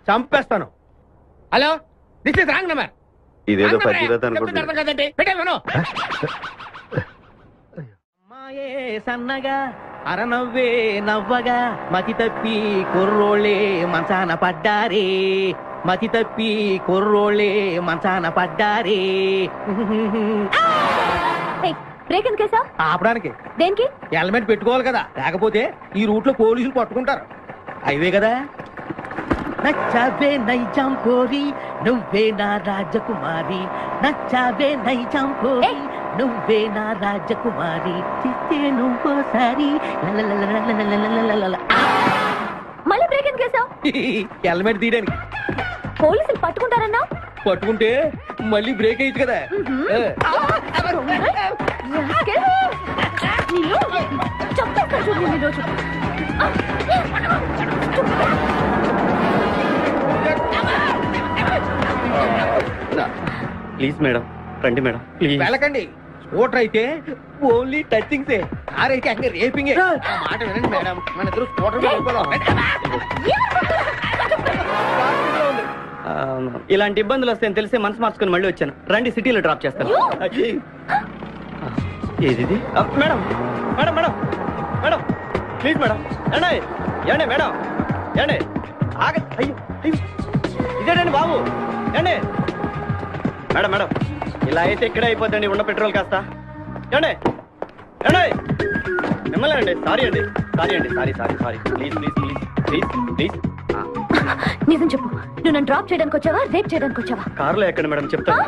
చంపేస్తాను. Hello, this is wrong number. ఇదేదో పచ్చిరత అనుకుంటున్నా. పెట్టేను. సన్నగా అరనవ్వే నవ్వగా మతి తప్పి కుర్రోళ్ళే మంచాన పడ్డారే. మతి తప్పి కుర్రోళ్ళే మంచాన పడ్డారే. బ్రేక్ ఎందుకేసా? ఆపడానికి. దేనికి? హెల్మెట్ పెట్టుకోవాలి కదా, లేకపోతే ఈ రూట్ లో పోలీసులు పట్టుకుంటారు. హైవే కదా. నచ్చావే నైజాం కోరి నువ్వే నా రాజకుమారి. నచ్చావే నైజాం కోరి నువ్వే నా రాజకుమారి. చిత్తే నువ్వోసారి. మళ్ళీ బ్రేక్ ఎందుకేసావు? హెల్మెట్ తీయడానికి. పోలీసులు పట్టుకుంటారన్నా? పట్టుకుంటే మళ్ళీ బ్రేక్ అయ్యింది కదా. ప్లీజ్ మేడం, రండి మేడం ప్లీజ్. వెళ్ళకండి. స్కూటర్ అయితే ఓన్లీ టచింగ్సే, కార్ అయితే అங்கே రేపింగే. మాట వినండి మేడం, మన ఇద్దరు స్కూటర్ ఇలాంటి ఇబ్బందులు వస్తాయని తెలిసి మనసు మార్చుకుని మళ్ళీ వచ్చాను. రండి సిటీలో డ్రాప్ చేస్తాను. ఏది madam? Madam madam madam please madam. ఏండే ఏండే మేడం ఏండే ఆగ. అయ్యో అయ్యో ఇదేనండి బాబు. ఏండే మేడం మేడం ఇలా అయితే ఇక్కడే అయిపోద్దండి ఉన్న పెట్రోల్ కాస్త. ఏండే ఏండే మిమ్మల్ని అండి. సారీ అండి, సారీ అండి, sorry sorry sorry. Please please please please please. నిజం చెప్పు, నువ్వు నన్ను డ్రాప్ చేయడానికి వచ్చావా, రేప్ చేయడానికి వచ్చావా? కారులో ఎక్కండి మేడం, చెప్తాను.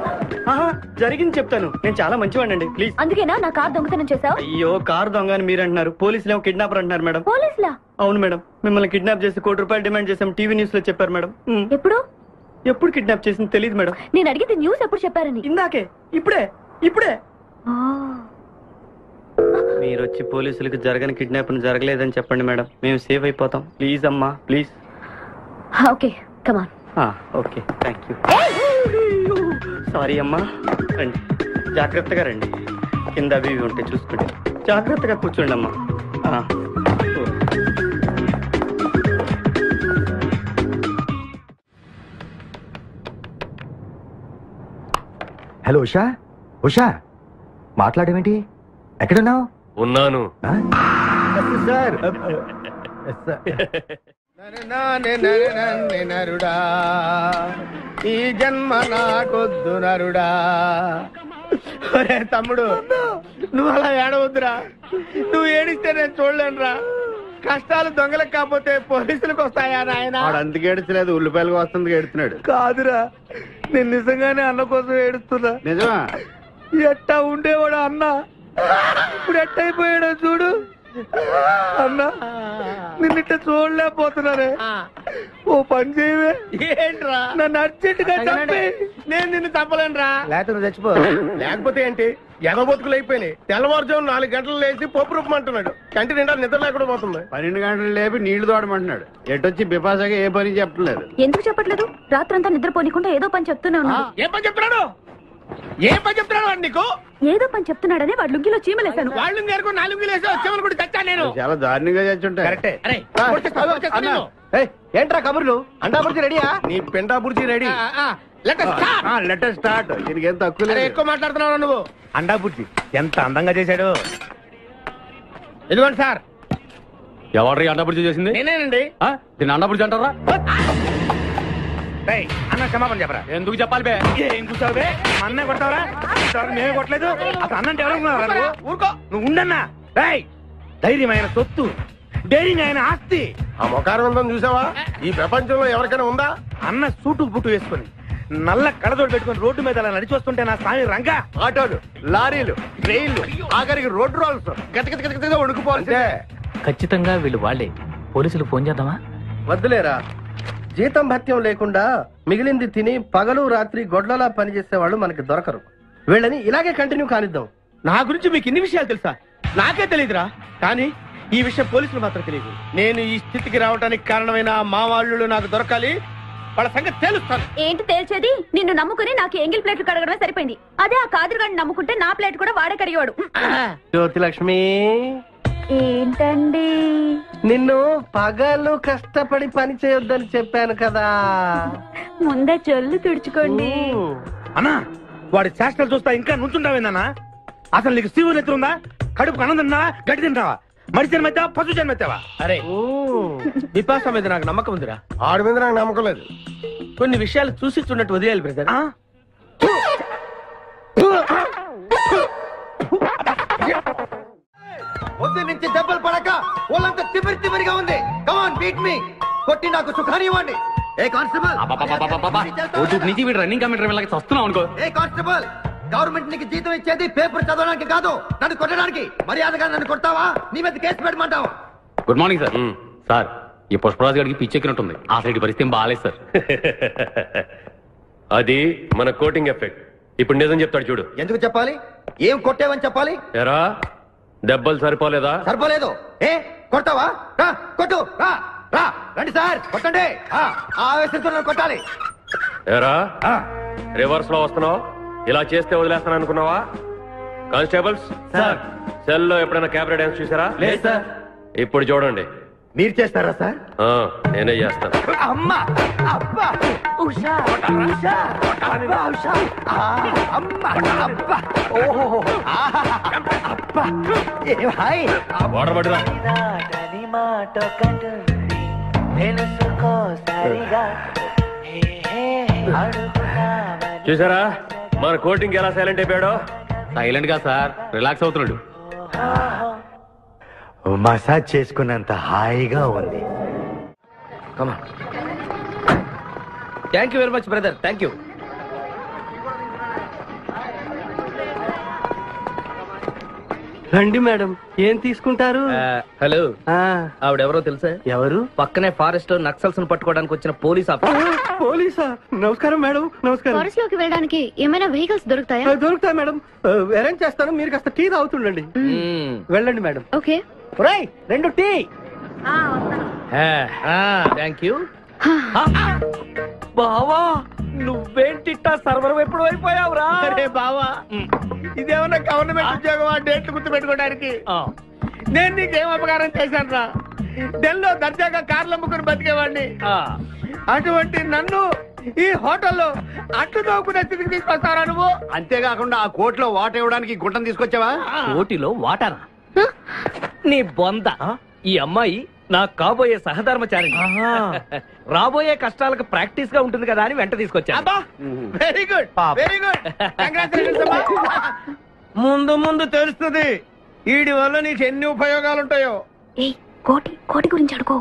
జరిగింది చెప్తాను. నేను చాలా మంచివాడినండి, ప్లీజ్. అందుకేనా నా కార్ దొంగతనం చేశావు? అయ్యో కారు దొంగ అని మీరు అంటున్నారు, పోలీసులు ఏమో కిడ్నాపర్ అంటున్నారు మేడం. పోలీసులా? అవును మేడం, మిమ్మల్ని కిడ్నాప్ చేసి ₹1,00,00,000 డిమాండ్ చేసాం టీవీ న్యూస్ లో చెప్పారు మేడం. ఎప్పుడు? ఎప్పుడు కిడ్నాప్ చేసింది తెలియదు మేడం. నేను అడిగితే న్యూస్ ఎప్పుడు చెప్పారని. ఇందాకే, ఇప్పుడే ఇప్పుడే. మీరు వచ్చి పోలీసులకు జరగని కిడ్నాప్ జరగలేదని చెప్పండి మేడం, మేము సేవ్ అయిపోతాం. ప్లీజ్ అమ్మా please. Okay come on. Okay thank you. Sorry అమ్మా. రండి జాగ్రత్తగా రండి, కింద అవి ఇవి ఉంటే చూసుకోండి. జాగ్రత్తగా కూర్చోండి అమ్మా. హలో ఉషా. ఉషా మాట్లాడేమేంటి? ఎక్కడున్నావు? ఉన్నాను సార్. నరుడా ఈ జన్మ నాకొద్దు నరుడా. ఒరే తమ్ముడు, నువ్వు అలా ఏడవద్దురా. నువ్వు ఏడిస్తే నేను చూడలేనురా. కష్టాలు దొంగలకు కాకపోతే పోలీసులకు వస్తాయా నాయన? అందుకే ఏడ్చలేదు, ఉల్లిపాయలకు వస్తుంది ఏడుతున్నాడు. కాదురా, నేను నిజంగానే అన్న కోసం ఏడుస్తున్నా. నిజమా? ఎట్టా ఉండేవాడు అన్న, ఇప్పుడు ఎట్టయిపోయాడో చూడు. అన్నా నిన్నిట్ట చూడలేకపోతున్నారే. ఓ పని చేయవే. ఏంట్రా? నన్ను అర్జెంటుగా చంపి. నేను నిన్ను చంపలేనురా. లేకపోతే నువ్వు చచ్చిపో. లేకపోతే ఏంటి, ఎగబొతుకులు అయిపోయినాయి. తెల్లవారుజాము 4 గంటలు లేచి పప్పు రూపమంటున్నాడు. కంటి నిండా నిద్ర లేకుండా పోతుంది. 12 గంటలు లేపి నీళ్లు తోడమంటున్నాడు. ఎటొచ్చి బిపాసగా ఏ పని చెప్పట్లేదు. ఎందుకు చెప్పట్లేదు? రాత్రంతా నిద్రపోనికుండా ఏదో పని చెప్తూనే ఉన్నాడు. ఏ పని చెప్తున్నాడు? ఏ పని చెప్తున్నాడు వాడు నీకు? ఏదో పని చెప్తున్నాడని వాడు లుంగిలో చీమలేశాను. వాళ్ళు 4 వేసి చీమలు కూడా చచ్చా నేను. చాలా దారుణంగా చచ్చుంటాయి. కరెక్టే. ఏంట్రా కబుర్లు? అండా బుర్జీ రెడీయా? నీ పెండా బుర్జీ రెడీ. Letter start. దీనికి ఏం తక్కువ లేదు. ఎక్కువ మాట్లాడుతున్నావు నువ్వు. అండా బుర్జీ ఎంత అందంగా చేశాడు. ఇదిగోండి సార్. ఎవరు అండాబుర్జీ చేసింది? నేనేనండి. దీన్ని అండాబుర్జీ అంటారా? అన్న క్షమాపణ చెప్పరా. ఎందుకు చెప్పాలి బే? ఏం కూర్చోవు బే? అన్నే కొడతావరా? మేమే కొట్టలేదు. అసలు అన్నంటే ఎవరు? ఊరుకో నువ్వు ఉండన్నా. ధైర్యం ఆయన సొత్తు, డైరింగ్ ఆయన ఆస్తి. ఆ మొకారం ఉందని చూసావా? ఈ ప్రపంచంలో ఎవరికైనా ఉందా? అన్న సూటు బుట్టు వేసుకుని నల్ల కడదోడు పెట్టుకుని రోడ్డు మీద అలా నడిచి వస్తుంటే నా స్వామి రంగా. ఆటోలు, లారీలు, ట్రైన్లు, ఆఖరికి రోడ్డు రోల్స్ గతగతగతగా వణుకుపోవాలంటే ఖచ్చితంగా వీళ్ళు వాళ్ళే. పోలీసులు ఫోన్ చేద్దామా? వద్దులేరా, జీతం భత్యం లేకుండా మిగిలింది తిని పగలు రాత్రి గొడ్లలా పనిచేసే వాళ్ళు మనకి దొరకరు. వీళ్ళని ఇలాగే కంటిన్యూ కానిద్దాం. నా గురించి మీకు ఇన్ని విషయాలు తెలుసా? నాకే తెలియదురా. కానీ ఈ విషయం పోలీసులు మాత్రం తెలియదు. నేను ఈ స్థితికి రావడానికి కారణమైన మా వాళ్ళు నాకు దొరకాలి. వాళ్ళ సంగతి తేలుస్తాను. ఏంటి తేల్చేది? నిన్ను నమ్ముకుని నాకు ఎంగిల్ ప్లేట్లు కడగడమే సరిపోయింది. అదే ఆ కాదురుగాడిని నమ్ముకుంటే నా ప్లేట్ కూడా వాడే కడిగాడు. జ్యోతిలక్ష్మి, ఏంటండి? నిన్ను పగలు కష్టపడి పని చేయొద్దని చెప్పాను కదా. ముందే చొల్లు తుడుచుకోండి. అన్నా, వాడి చేష్టలు చూస్తా ఇంకా నుంచుంటావేందన్నా? అసలు నీకు శివుని ఎత్తు ఉందా? కడుపు అన్నం తిన్నావా, గడ్డి తింటావా, మడి జన్మెత్తావా, పశు జన్మెత్తావా? అరే విపాస మీద నాకు నమ్మకం ఉందిరా. ఆడి మీద నాకు నమ్మకం లేదు. కొన్ని విషయాలు చూసి చూడట్టు వదిలేయాలి బ్రదర్. పొద్దు నుంచి దెబ్బలు పడక వాళ్ళంతా తిమిరిగా ఉంది. కమాన్ బీట్ మీ, కొట్టి నాకు సుఖాన్ని ఇవ్వండి. ఏ కానిస్టేబుల్, నుంచి వీడు రన్నింగ్ కమిటర్ వస్తున్నావు అనుకో. ఏ కానిస్టేబుల్, గవర్నమెంట్ నీకు జీతం ఇచ్చేది పేపర్ చదవడానికి కాదు, నన్ను కొట్టడానికి. మర్యాదగా నన్ను కొడతావా, నీ మీద కేసు పెట్టమంటావా? Good morning sir. సార్, ఈ పుష్పరాజు గారికి పిచ్చెక్కినట్టుంది. ఆ సైడ్ పరిస్థితి బాగాలేదు సార్. అది మన కోటింగ్ ఎఫెక్ట్. ఇప్పుడు నిజం చెప్తాడు చూడు. ఎందుకు చెప్పాలి? ఏం కొట్టేవని చెప్పాలి? ఎరా దెబ్బలు సరిపోలేదా? సరిపోలేదు. ఏ కొడతావా? రా కొట్టు. రా రా రండి సార్ కొట్టండి. ఆవేశంతో కొట్టాలి. ఎరా రివర్స్ లో వస్తున్నావు? ఇలా చేస్తే వదిలేస్తాను అనుకున్నావా? కానిస్టేబుల్స్ సెల్ లో ఎప్పుడైనా క్యాబరే డాన్స్ చూసారా? లేదు సార్. ఇప్పుడు చూడండి. మీరు చేస్తారా సార్? నేనే చేస్తాను. అమ్మా అబ్బా ఉషా ఉషా అబ్బా ఉషా అమ్మా అబ్బా ఓహో అబ్బా ఏ హాయ్ వాటర్ పట్టురా. చూసారా మన కోటింగ్ ఎలా సైలెంట్ అయిపోయాడో? సైలెంట్ గా సార్, రిలాక్స్ అవుతున్నాడు. మసాజ్ చేసుకున్నంత హాయిగా ఉంది. Thank you very much brother, thank you. రండి మేడం, ఏం తీసుకుంటారు? హలో, ఆవిడెవరో తెలుసా? ఎవరు? పక్కనే ఫారెస్ట్ లో నక్సల్స్ పట్టుకోవడానికి వచ్చిన పోలీస్ ఆఫీసర్. పోలీసా? నమస్కారం మేడం. నమస్కారం. ఫారెస్ట్ లోకి వెళ్ళడానికి ఏమైనా వెహికల్స్ దొరుకుతాయా? దొరుకుతాయి మేడం, అరేంజ్ చేస్తాను. మీరు కాస్త టీ తాగుతుండండి. వెళ్ళండి madam. Okay. 2 tea. Thank you. బావా నువ్వేంటిట్టా సర్వర్ ఎప్పుడు అయిపోయావురా? అరే బావా, ఇదేమన్నా గవర్నమెంట్ ఉద్యోగం? డేట్లు గుర్తు పెట్టుకోవడానికి నేను నీకేం అపకారం చేశాను రా? ఢిల్లీలో దర్జాగా కార్లు అమ్ముకుని బతికేవాడిని. అటువంటి నన్ను ఈ హోటల్లో అట్లు దోకునే స్థితికి తీసుకొస్తారా నువ్వు? అంతేకాకుండా ఆ కోర్టులో వాట ఇవ్వడానికి గుంటను తీసుకొచ్చావా? కోటిలో వాటారా? నీ బొంద. ఈ అమ్మాయి నాకు కాబోయే సహధర్మచారి. రాబోయే కష్టాలకు ప్రాక్టీస్ గా ఉంటుంది కదా అని వెంట తీసుకొచ్చా. Very good, very good. ముందు ముందు తెలుస్తుంది వీడి వల్ల నీకు ఎన్ని ఉపయోగాలు ఉంటాయో. కోటి గురించి అడుకో.